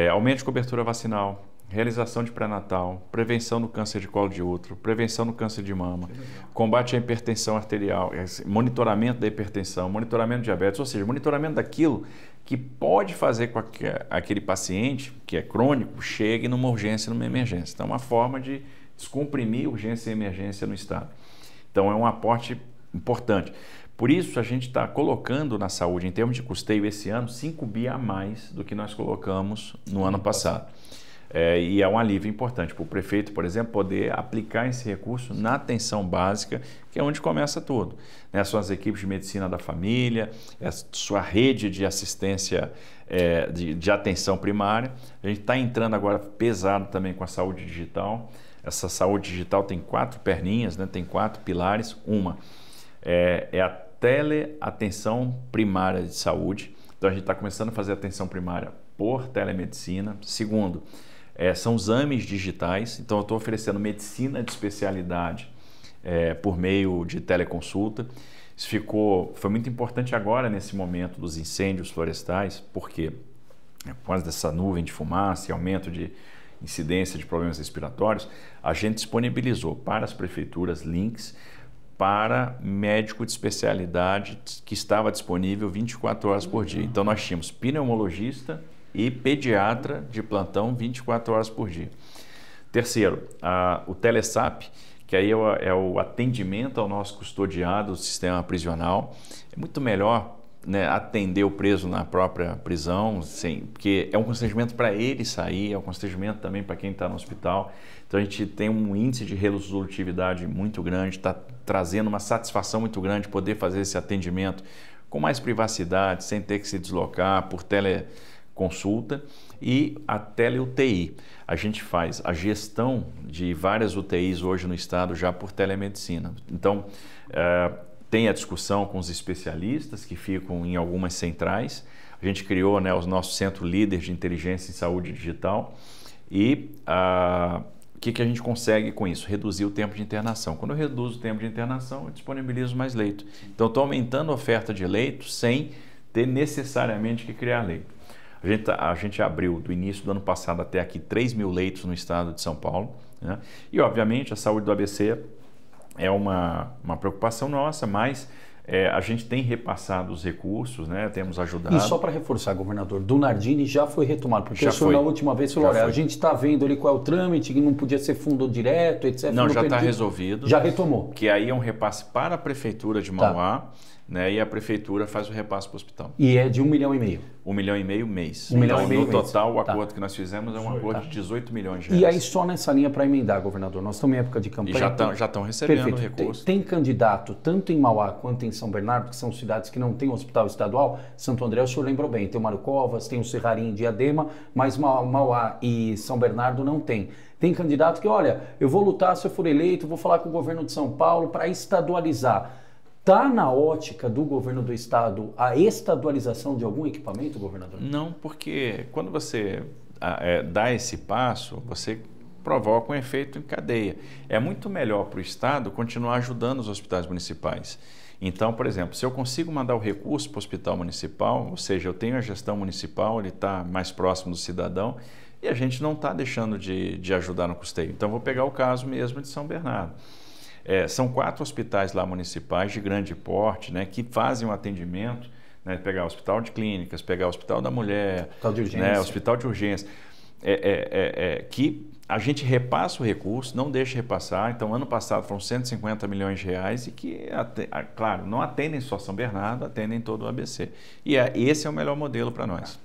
Aumento de cobertura vacinal, realização de pré-natal, prevenção do câncer de colo de útero, prevenção do câncer de mama, combate à hipertensão arterial, monitoramento da hipertensão, monitoramento de diabetes, ou seja, monitoramento daquilo que pode fazer com que aquele paciente, que é crônico, chegue numa urgência, numa emergência. Então, é uma forma de descomprimir urgência e emergência no Estado. Então, é um aporte importante. Por isso, a gente está colocando na saúde, em termos de custeio, esse ano, 5 bi a mais do que nós colocamos no ano passado. E é um alívio importante para o prefeito, por exemplo, poder aplicar esse recurso na atenção básica, que é onde começa tudo. Né? São as equipes de medicina da família, a sua rede de assistência, de atenção primária. A gente está entrando agora pesado também com a saúde digital. Essa saúde digital tem 4 perninhas, né? Tem 4 pilares. Uma é a teleatenção primária de saúde. Então a gente está começando a fazer atenção primária por telemedicina. Segundo, são exames digitais. Então eu estou oferecendo medicina de especialidade por meio de teleconsulta. Isso foi muito importante agora nesse momento dos incêndios florestais, porque por causa dessa nuvem de fumaça e aumento de incidência de problemas respiratórios, a gente disponibilizou para as prefeituras links para médico de especialidade que estava disponível 24 horas por dia. Então nós tínhamos pneumologista e pediatra de plantão 24 horas por dia. Terceiro, o Telesap, que aí é o atendimento ao nosso custodiado do sistema prisional. É muito melhor, né, atender o preso na própria prisão, porque é um constrangimento para ele sair, é um constrangimento também para quem está no hospital. Então a gente tem um índice de resolutividade muito grande, está trazendo uma satisfação muito grande poder fazer esse atendimento com mais privacidade, sem ter que se deslocar, por teleconsulta. E a tele-UTI. A gente faz a gestão de várias UTIs hoje no estado já por telemedicina. Então, tem a discussão com os especialistas que ficam em algumas centrais. A gente criou, né, o nosso centro líder de inteligência em saúde digital. E o que a gente consegue com isso? Reduzir o tempo de internação. Quando eu reduzo o tempo de internação, eu disponibilizo mais leito. Então, estou aumentando a oferta de leitos sem ter necessariamente que criar leito. A gente abriu do início do ano passado até aqui 3 mil leitos no estado de São Paulo, né? E obviamente a saúde do ABC é uma preocupação nossa, mas A gente tem repassado os recursos, né? Temos ajudado. E só para reforçar, governador, do Nardini já foi retomado, porque já o senhor na última vez falou, olha, a gente está vendo ali qual é o trâmite, que não podia ser fundo direto, etc. Não, já está resolvido. Já retomou. Que aí é um repasse para a Prefeitura de Mauá, né? E a Prefeitura faz o repasse para o hospital. E é de 1,5 milhão. 1,5 milhão mês. 1,5 milhão no mês. total, o acordo que nós fizemos é um acordo de 18 milhões de reais. E aí só nessa linha para emendar, governador, nós estamos em época de campanha. E já estão recebendo recursos. Tem candidato, tanto em Mauá quanto em São Bernardo, que são cidades que não têm hospital estadual. Santo André, o senhor lembrou bem, tem o Mário Covas, tem o Serrarim em Diadema, mas Mauá e São Bernardo não tem. Tem candidato que, olha, eu vou lutar, se eu for eleito, vou falar com o governo de São Paulo para estadualizar. Está na ótica do governo do estado a estadualização de algum equipamento, governador? Não, porque quando você dá esse passo, você provoca um efeito em cadeia. É muito melhor para o estado continuar ajudando os hospitais municipais. Então, por exemplo, se eu consigo mandar o recurso para o hospital municipal, ou seja, eu tenho a gestão municipal, ele está mais próximo do cidadão, e a gente não está deixando de ajudar no custeio. Então, vou pegar o caso mesmo de São Bernardo. São 4 hospitais lá municipais de grande porte, né, que fazem um atendimento, né, pegar o Hospital de Clínicas, pegar o Hospital da Mulher, Hospital de Urgência, né, Hospital de Urgência, que a gente repassa o recurso, não deixa repassar. Então, ano passado foram 150 milhões de reais e que, claro, não atendem só São Bernardo, atendem todo o ABC. E esse é o melhor modelo para nós.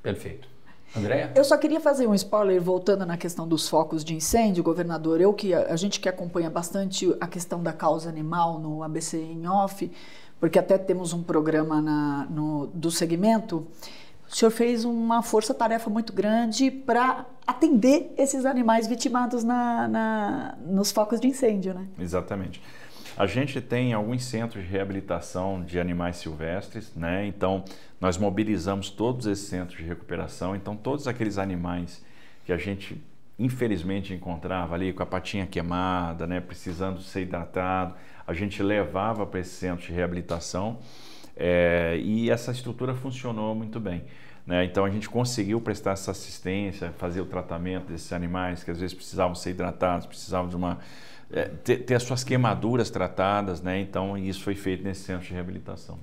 Perfeito. Andréa? Eu só queria fazer um spoiler, voltando na questão dos focos de incêndio, governador. A gente que acompanha bastante a questão da causa animal no ABC em off, porque até temos um programa do segmento, o senhor fez uma força-tarefa muito grande para atender esses animais vitimados nos focos de incêndio, né? Exatamente. A gente tem alguns centros de reabilitação de animais silvestres, né? Então, nós mobilizamos todos esses centros de recuperação. Então, todos aqueles animais que a gente, infelizmente, encontrava ali com a patinha queimada, né? Precisando ser hidratado, a gente levava para esses centros de reabilitação e essa estrutura funcionou muito bem, né? Então, a gente conseguiu prestar essa assistência, fazer o tratamento desses animais que às vezes precisavam ser hidratados, precisavam de ter as suas queimaduras tratadas, né? Então, isso foi feito nesse centro de reabilitação.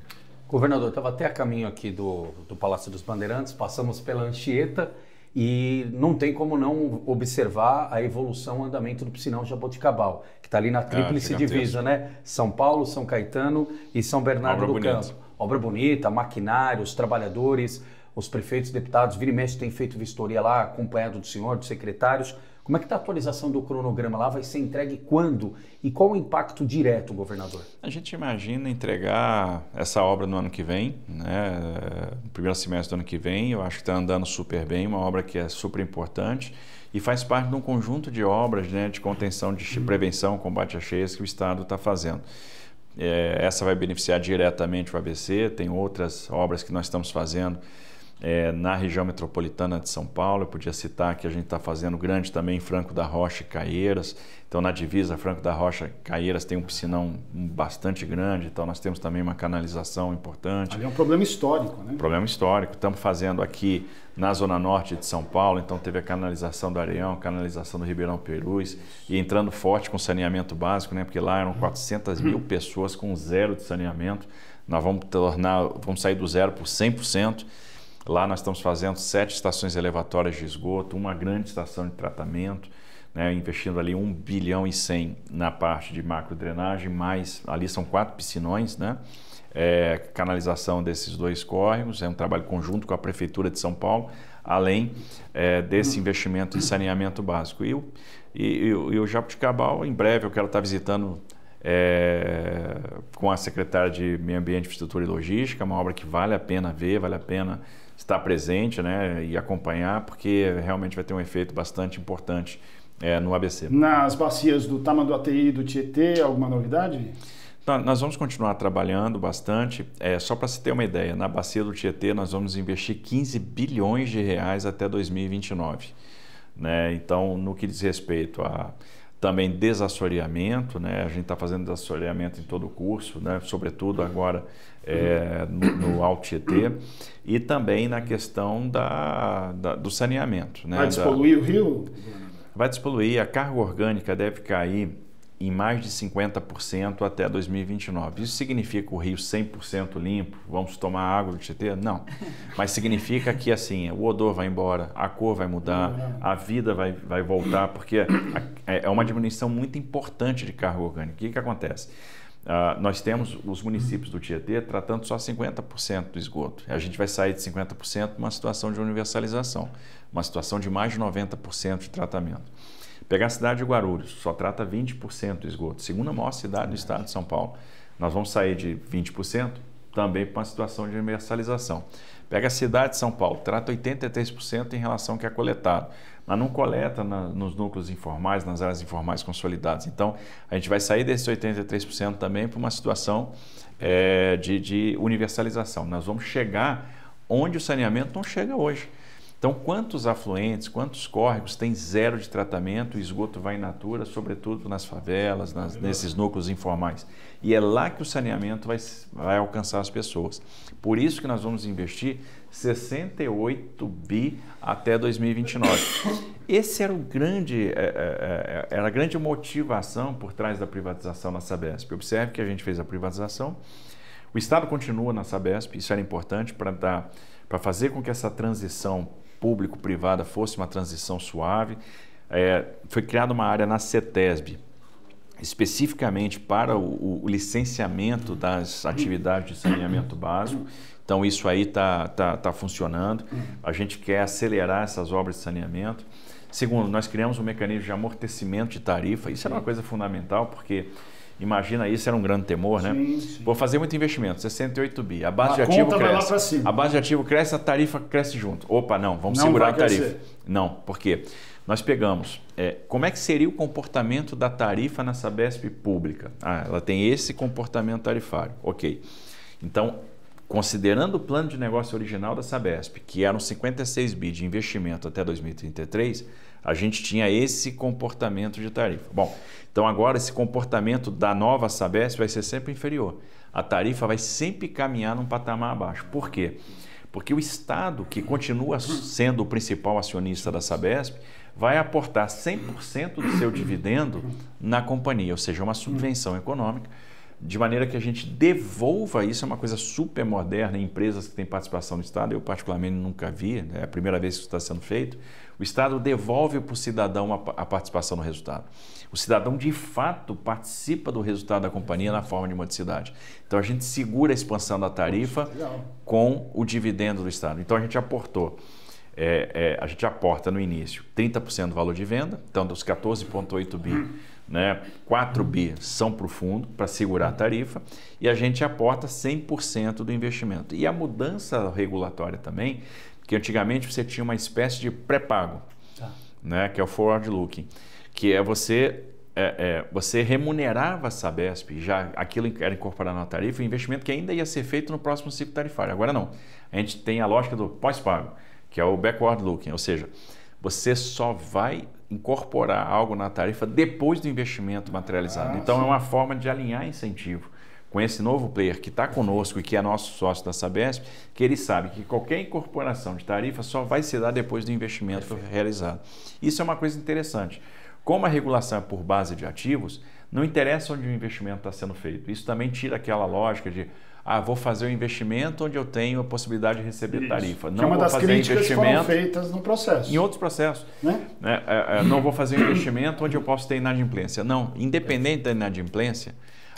Governador, estava até a caminho aqui do Palácio dos Bandeirantes, passamos pela Anchieta e não tem como não observar a evolução, o andamento do Piscinão Jaboticabal, que está ali na tríplice divisa, né? São Paulo, São Caetano e São Bernardo do Campo. Obra bonita, maquinário, os trabalhadores, os prefeitos, deputados, vira e mexe tem feito vistoria lá, acompanhado do senhor, dos secretários. Como é que está a atualização do cronograma lá? Vai ser entregue quando? E qual o impacto direto, governador? A gente imagina entregar essa obra no ano que vem, né? No primeiro semestre do ano que vem. Eu acho que está andando super bem, uma obra que é super importante e faz parte de um conjunto de obras, né, de contenção, de prevenção, combate a cheias que o Estado está fazendo. Essa vai beneficiar diretamente o ABC, tem outras obras que nós estamos fazendo na região metropolitana de São Paulo. Eu podia citar que a gente está fazendo grande também em Franco da Rocha e Caieiras. Então, na divisa Franco da Rocha e Caieiras tem um piscinão bastante grande, então nós temos também uma canalização importante. Ali é um problema histórico, né? Problema histórico. Estamos fazendo aqui na Zona Norte de São Paulo, então teve a canalização do Areião, canalização do Ribeirão Perus, e entrando forte com saneamento básico, né? Porque lá eram 400 mil pessoas com zero de saneamento. Nós vamos sair do zero por 100%. Lá nós estamos fazendo 7 estações elevatórias de esgoto, uma grande estação de tratamento, né, investindo ali 1 bilhão e 100 na parte de macrodrenagem, mais ali são 4 piscinões, né, canalização desses 2 córregos, é um trabalho conjunto com a Prefeitura de São Paulo, além desse investimento em saneamento básico. E o Jaboticabal, em breve eu quero estar visitando com a secretária de Meio Ambiente, Infraestrutura e Logística, uma obra que vale a pena ver, vale a pena estar presente, né, e acompanhar, porque realmente vai ter um efeito bastante importante no ABC. Nas bacias do Tamanduateí e do Tietê, alguma novidade? Nós vamos continuar trabalhando bastante. Só para se ter uma ideia, na bacia do Tietê nós vamos investir 15 bilhões de reais até 2029. Né? Então, no que diz respeito a também desassoreamento, né? A gente está fazendo desassoreamento em todo o curso, né? Sobretudo agora no Alto Tietê, e também na questão do saneamento. Né? Vai despoluir o rio? Vai despoluir, a carga orgânica deve cair em mais de 50% até 2029. Isso significa o rio 100% limpo? Vamos tomar água do Tietê? Não. Mas significa que assim, o odor vai embora, a cor vai mudar, a vida vai voltar, porque é uma diminuição muito importante de carga orgânica. O que acontece? Nós temos os municípios do Tietê tratando só 50% do esgoto. A gente vai sair de 50% para uma situação de universalização, uma situação de mais de 90% de tratamento. Pegar a cidade de Guarulhos, só trata 20% do esgoto, segunda maior cidade do estado de São Paulo. Nós vamos sair de 20% também para uma situação de universalização. Pega a cidade de São Paulo, trata 83% em relação ao que é coletado, mas não coleta nos núcleos informais, nas áreas informais consolidadas. Então, a gente vai sair desses 83% também para uma situação de universalização. Nós vamos chegar onde o saneamento não chega hoje. Então, quantos afluentes, quantos córregos tem zero de tratamento, o esgoto vai in natura, sobretudo nas favelas, nesses núcleos informais. E é lá que o saneamento vai alcançar as pessoas. Por isso que nós vamos investir 68 bi até 2029. Esse era era a grande motivação por trás da privatização na Sabesp. Observe que a gente fez a privatização, o Estado continua na Sabesp, isso era importante para fazer com que essa transição público-privada fosse uma transição suave. Foi criada uma área na CETESB, especificamente para o licenciamento das atividades de saneamento básico. Então, isso aí tá funcionando. A gente quer acelerar essas obras de saneamento. Segundo, nós criamos um mecanismo de amortecimento de tarifa. Isso era uma coisa fundamental, porque... Imagina, isso era um grande temor, né? Sim. Vou fazer muito investimento, 68 bi. A base de ativo cresce. A base de ativo cresce, a tarifa cresce junto. Opa, não, vamos segurar a tarifa. Não, por quê? Nós pegamos, como é que seria o comportamento da tarifa na Sabesp pública? Ela tem esse comportamento tarifário. Ok. Então, considerando o plano de negócio original da Sabesp, que eram 56 bi de investimento até 2033, a gente tinha esse comportamento de tarifa. Bom, então agora esse comportamento da nova Sabesp vai ser sempre inferior. A tarifa vai sempre caminhar num patamar abaixo. Por quê? Porque o Estado, que continua sendo o principal acionista da Sabesp, vai aportar 100% do seu dividendo na companhia, ou seja, uma subvenção econômica, de maneira que a gente devolva isso. É uma coisa super moderna em empresas que têm participação no Estado. Eu, particularmente, nunca vi, é a primeira vez que isso está sendo feito. O Estado devolve para o cidadão a participação no resultado. O cidadão, de fato, participa do resultado da companhia na forma de modicidade. Então, a gente segura a expansão da tarifa com o dividendo do Estado. Então, a gente aportou. A gente aporta no início 30% do valor de venda, então dos 14,8 bi, 4 bi são para o fundo, para segurar a tarifa, e a gente aporta 100% do investimento. E a mudança regulatória também, que antigamente você tinha uma espécie de pré-pago, que é o forward looking, que é você remunerava a Sabesp, já aquilo era incorporado na tarifa, o investimento que ainda ia ser feito no próximo ciclo tarifário. Agora não, a gente tem a lógica do pós-pago, que é o backward looking, ou seja, você só vai incorporar algo na tarifa depois do investimento materializado. Então, é uma forma de alinhar incentivo com esse novo player que está conosco e que é nosso sócio da Sabesp, que ele sabe que qualquer incorporação de tarifa só vai se dar depois do investimento realizado. Isso é uma coisa interessante. Como a regulação é por base de ativos, não interessa onde o investimento está sendo feito. Isso também tira aquela lógica de vou fazer um investimento onde eu tenho a possibilidade de receber tarifa. Não vou fazer investimento que foram feitas no processo. Em outros processos. Não vou fazer um investimento onde eu posso ter inadimplência. Não, independente da inadimplência,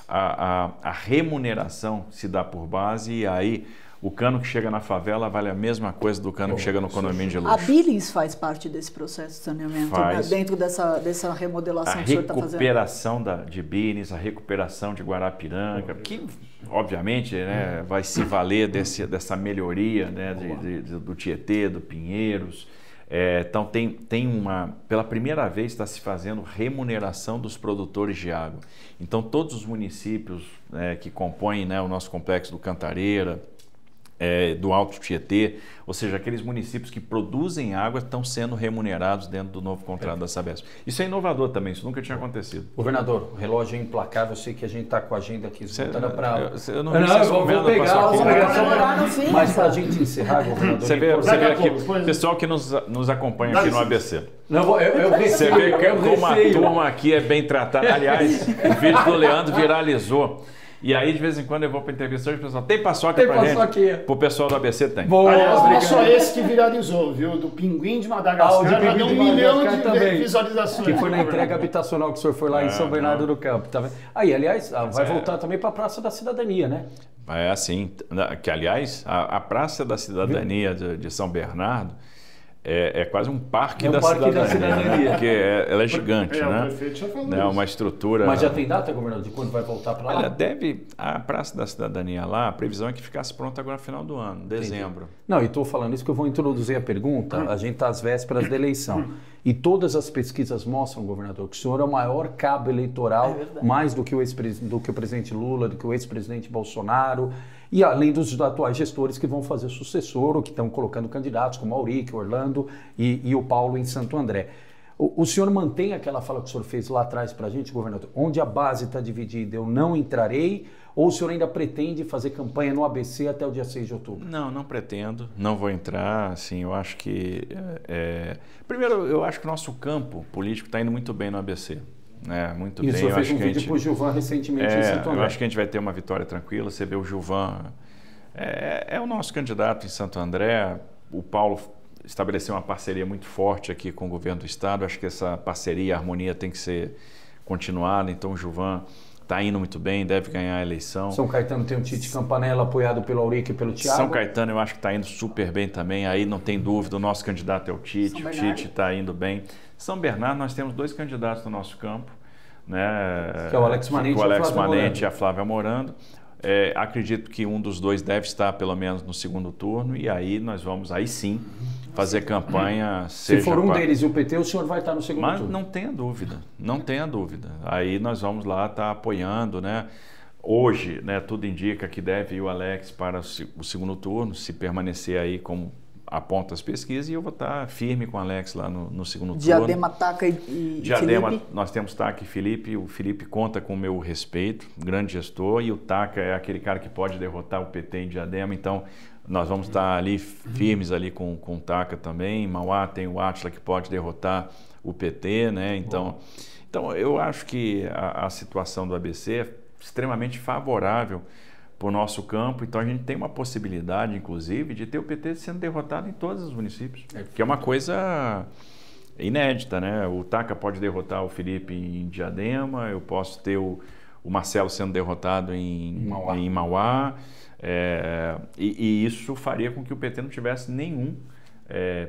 a remuneração se dá por base e aí o cano que chega na favela vale a mesma coisa do cano que chega no condomínio de luxo. A Billings faz parte desse processo de saneamento, dentro dessa remodelação que o senhor está fazendo? A recuperação de Billings, a recuperação de Guarapiranga, que obviamente vai se valer dessa melhoria do Tietê, do Pinheiros. Então pela primeira vez está se fazendo remuneração dos produtores de água. Então todos os municípios que compõem o nosso complexo do Cantareira, do Alto Tietê, ou seja, aqueles municípios que produzem água estão sendo remunerados dentro do novo contrato da Sabesp. Isso é inovador também, isso nunca tinha acontecido. Governador, o relógio é implacável, eu sei que a gente está com a agenda aqui esgotada para... Eu não vou pegar aqui, mas para a gente encerrar, governador... Você vê aqui, o pessoal que nos acompanha aqui no ABC. Não, você vê como a turma aqui é bem tratada. Aliás, o vídeo do Leandro viralizou. E aí, de vez em quando, eu vou para entrevista e o pessoal, tem paçoca pra gente? Pro pessoal do ABC tem. Boa, aliás, não é só esse que viralizou, viu? Do Pinguim de Madagascar, já deu 1 milhão de visualizações. Que foi na entrega habitacional que o senhor foi lá em São Bernardo do Campo. Tá vendo? Aí, aliás, vai voltar também para a Praça da Cidadania, né? É assim, que aliás, a Praça da Cidadania de São Bernardo é quase um parque, da cidadania, porque ela é gigante, né? O prefeito já falou é uma estrutura... Mas já tem data, governador, de quando vai voltar para lá? Olha, a Praça da Cidadania lá, a previsão é que ficasse pronta agora no final do ano, dezembro. Entendi. Não, e estou falando isso que eu vou introduzir a pergunta, a gente está às vésperas da eleição. E todas as pesquisas mostram, governador, que o senhor é o maior cabo eleitoral, mais do que o presidente Lula, do que o ex-presidente Bolsonaro, e além dos atuais gestores que vão fazer sucessor ou que estão colocando candidatos, como Auric, Orlando e o Paulo em Santo André. O senhor mantém aquela fala que o senhor fez lá atrás para a gente, governador, onde a base está dividida, eu não entrarei, ou o senhor ainda pretende fazer campanha no ABC até o dia 6 de outubro? Não pretendo, não vou entrar, assim, eu acho que... Primeiro, eu acho que o nosso campo político está indo muito bem no ABC. Muito bem. O senhor fez um vídeo para o Gilvan recentemente em Santo André. Eu acho que a gente vai ter uma vitória tranquila. Você vê o Gilvan, é o nosso candidato em Santo André. O Paulo estabeleceu uma parceria muito forte aqui com o governo do estado. Acho que essa parceria, a harmonia tem que ser continuada. Então o Gilvan está indo muito bem, deve ganhar a eleição. São Caetano tem o Tite Campanella apoiado pelo Auric e pelo Thiago. São Caetano eu acho que está indo super bem também. Aí não tem dúvida, o nosso candidato é o Tite. O Tite está indo bem. São Bernardo, nós temos 2 candidatos no nosso campo, né? Que é o Alex Manente e a Flávia Morando. Acredito que um dos 2 deve estar pelo menos no segundo turno e aí nós vamos, aí sim, fazer campanha. Se for um deles e o PT, o senhor vai estar no segundo turno? Mas não tenha dúvida, não tenha dúvida. Aí nós vamos lá estar apoiando, né? Hoje, né, tudo indica que deve ir o Alex para o segundo turno, se permanecer aí como aponta as pesquisas, e eu vou estar firme com o Alex lá no segundo turno. Diadema, Taca e Diadema, Felipe? Nós temos Taca e Felipe. O Felipe conta com o meu respeito, grande gestor, e o Taca é aquele cara que pode derrotar o PT em Diadema, então nós vamos estar ali firmes ali com o Taca também. Em Mauá tem o Átila que pode derrotar o PT, né? Então eu acho que a situação do ABC é extremamente favorável para o nosso campo, então a gente tem uma possibilidade, inclusive, de ter o PT sendo derrotado em todos os municípios, que é uma coisa inédita, né? O Taca pode derrotar o Felipe em Diadema, eu posso ter o Marcelo sendo derrotado em Mauá, e isso faria com que o PT não tivesse nenhum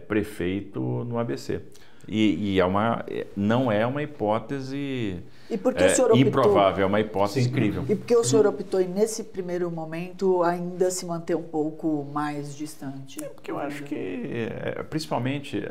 prefeito no ABC. E não é uma hipótese improvável, é uma hipótese incrível. E por que o senhor optou em, nesse primeiro momento, ainda se manter um pouco mais distante? Porque eu acho que, principalmente,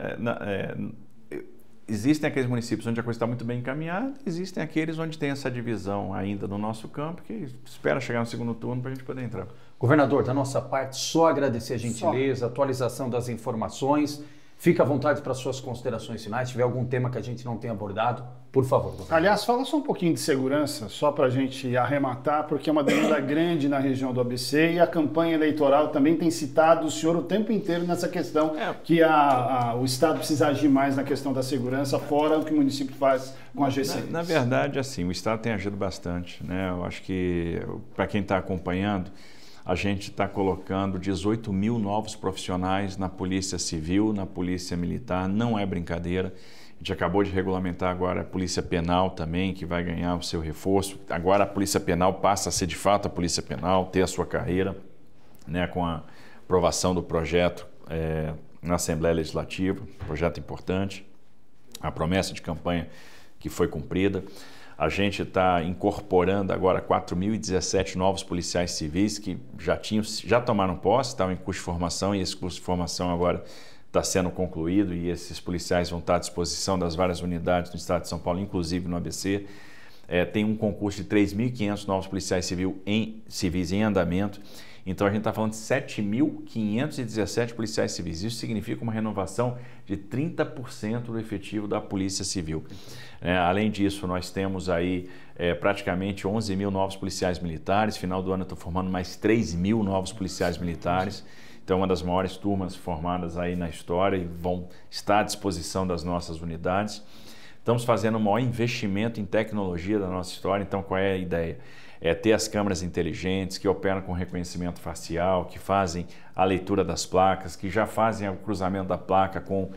existem aqueles municípios onde a coisa está muito bem encaminhada, existem aqueles onde tem essa divisão ainda no nosso campo, que espera chegar no segundo turno para a gente poder entrar. Governador, da nossa parte, só agradecer a gentileza, atualização das informações. Fica à vontade para suas considerações finais. Se tiver algum tema que a gente não tenha abordado, por favor. Governador. Aliás, fala só um pouquinho de segurança, só para a gente arrematar, porque é uma demanda grande na região do ABC e a campanha eleitoral também tem citado o senhor o tempo inteiro nessa questão que o Estado precisa agir mais na questão da segurança, fora o que o município faz com a G6. Na verdade, assim, o Estado tem agido bastante, né? Eu acho que, para quem está acompanhando, a gente está colocando 18 mil novos profissionais na Polícia Civil, na Polícia Militar, não é brincadeira. A gente acabou de regulamentar agora a Polícia Penal também, que vai ganhar o seu reforço. Agora a Polícia Penal passa a ser de fato a Polícia Penal, ter a sua carreira, né, com a aprovação do projeto na Assembleia Legislativa, projeto importante, a promessa de campanha que foi cumprida. A gente está incorporando agora 4.017 novos policiais civis que já tomaram posse, estavam em curso de formação, e esse curso de formação agora está sendo concluído, e esses policiais vão estar à disposição das várias unidades do estado de São Paulo, inclusive no ABC. Tem um concurso de 3.500 novos policiais civis em andamento. Então a gente está falando de 7.517 policiais civis. Isso significa uma renovação de 30% do efetivo da Polícia Civil. Além disso, nós temos aí praticamente 11 mil novos policiais militares. Final do ano eu estou formando mais 3 mil novos policiais militares. Então, uma das maiores turmas formadas aí na história e vão estar à disposição das nossas unidades. Estamos fazendo o maior investimento em tecnologia da nossa história. Então, qual é a ideia? É ter as câmeras inteligentes que operam com reconhecimento facial, que fazem a leitura das placas, que já fazem o cruzamento da placa com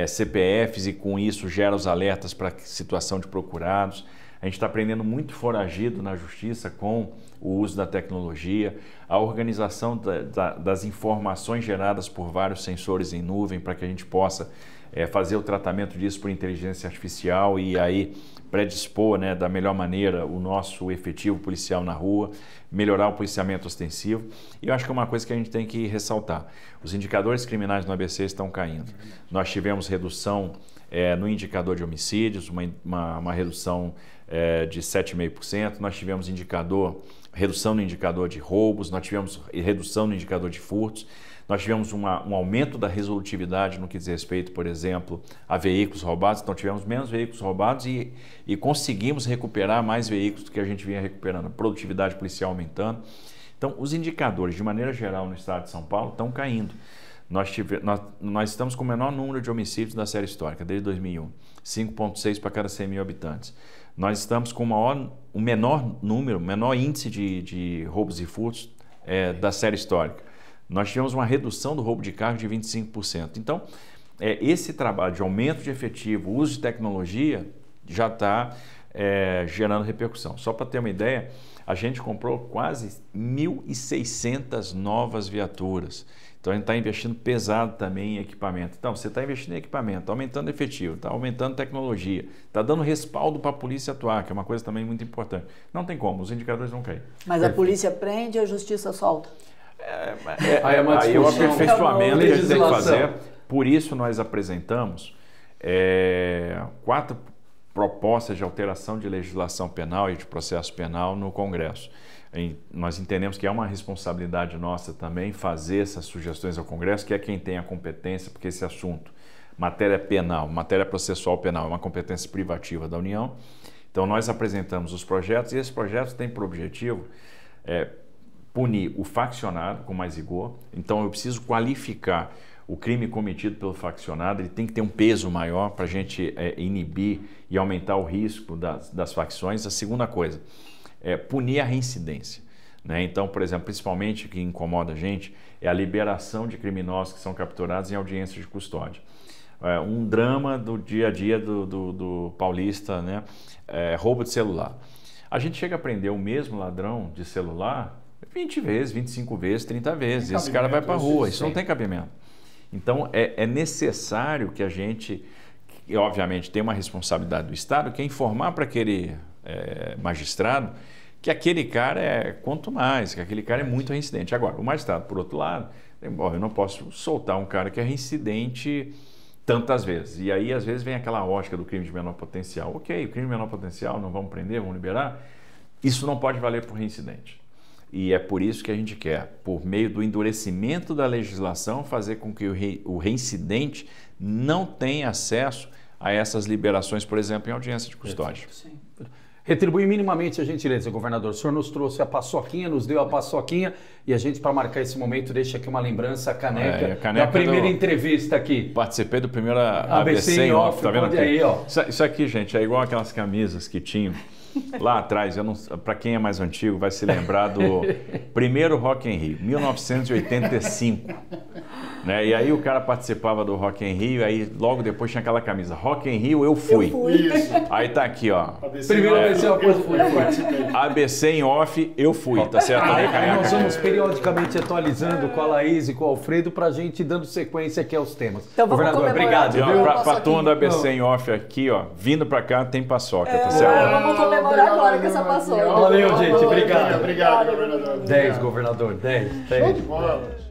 CPFs e com isso gera os alertas para situação de procurados. A gente está aprendendo muito foragido na justiça com o uso da tecnologia, a organização das informações geradas por vários sensores em nuvem para que a gente possa fazer o tratamento disso por inteligência artificial e aí predispor da melhor maneira o nosso efetivo policial na rua, melhorar o policiamento ostensivo. E eu acho que é uma coisa que a gente tem que ressaltar. Os indicadores criminais no ABC estão caindo. Nós tivemos redução no indicador de homicídios, uma redução de 7,5%. Nós tivemos redução no indicador de roubos, nós tivemos redução no indicador de furtos. Nós tivemos um aumento da resolutividade no que diz respeito, por exemplo, a veículos roubados. Então, tivemos menos veículos roubados e conseguimos recuperar mais veículos do que a gente vinha recuperando. A produtividade policial aumentando. Então, os indicadores, de maneira geral, no estado de São Paulo, estão caindo. Nós estamos com o menor número de homicídios da série histórica, desde 2001. 5,6 para cada 100 mil habitantes. Nós estamos com o menor índice de roubos e furtos da série histórica. Nós tivemos uma redução do roubo de carro de 25%. Então, esse trabalho de aumento de efetivo, uso de tecnologia, já está gerando repercussão. Só para ter uma ideia, a gente comprou quase 1.600 novas viaturas. Então, a gente está investindo pesado também em equipamento. Então, você está investindo em equipamento, está aumentando efetivo, está aumentando tecnologia, está dando respaldo para a polícia atuar, que é uma coisa também muito importante. Não tem como, os indicadores vão cair. Mas a polícia prende e a justiça solta? Aí é o aperfeiçoamento que a gente tem que fazer. Por isso nós apresentamos 4 propostas de alteração de legislação penal e de processo penal no Congresso. Nós entendemos que é uma responsabilidade nossa também fazer essas sugestões ao Congresso, que é quem tem a competência, porque esse assunto, matéria penal, matéria processual penal, é uma competência privativa da União. Então nós apresentamos os projetos e esses projetos têm por objetivo punir o faccionado com mais rigor. Então eu preciso qualificar o crime cometido pelo faccionado, ele tem que ter um peso maior para a gente inibir e aumentar o risco das facções. A segunda coisa é punir a reincidência. Então, por exemplo, principalmente o que incomoda a gente é a liberação de criminosos que são capturados em audiência de custódia. Um drama do dia a dia do paulista, roubo de celular. A gente chega a prender o mesmo ladrão de celular 20 vezes, 25 vezes, 30 vezes. Esse cara vai para a rua, isso não tem cabimento. Então, é necessário que a gente, que obviamente tem uma responsabilidade do Estado, que é informar para aquele magistrado que aquele cara quanto mais, que aquele cara é muito reincidente. Agora, o magistrado, por outro lado, eu não posso soltar um cara que é reincidente tantas vezes. E aí, às vezes, vem aquela ótica do crime de menor potencial. Ok, o crime de menor potencial, não vamos prender, vamos liberar. Isso não pode valer por reincidente. E é por isso que a gente quer, por meio do endurecimento da legislação, fazer com que o reincidente não tenha acesso a essas liberações, por exemplo, em audiência de custódia. Sim. Retribuir minimamente a gentileza, governador. O senhor nos trouxe a paçoquinha, nos deu a paçoquinha e a gente, para marcar esse momento, deixa aqui uma lembrança, a caneca da primeira entrevista aqui. Participei do primeiro ABC em off, tá vendo aqui? Aí, ó. Isso aqui, gente, é igual aquelas camisas que tinham lá atrás. Para quem é mais antigo, vai se lembrar do primeiro Rock in Rio, 1985. E aí o cara participava do Rock in Rio, aí logo depois tinha aquela camisa, Rock in Rio, eu fui. Isso. Aí tá aqui, ó. Primeiro ABC eu fui. ABC em off, eu fui, tá certo? Aí nós vamos periodicamente atualizando com a Laís e com o Alfredo pra gente dando sequência aqui aos temas. Então, governador, obrigado. Pra turma do ABC em off aqui, ó, vindo pra cá tem paçoca, tá certo? Vamos comemorar agora com essa paçoca. Valeu, gente, obrigado. Obrigado, governador. 10, governador, 10. Show de bola.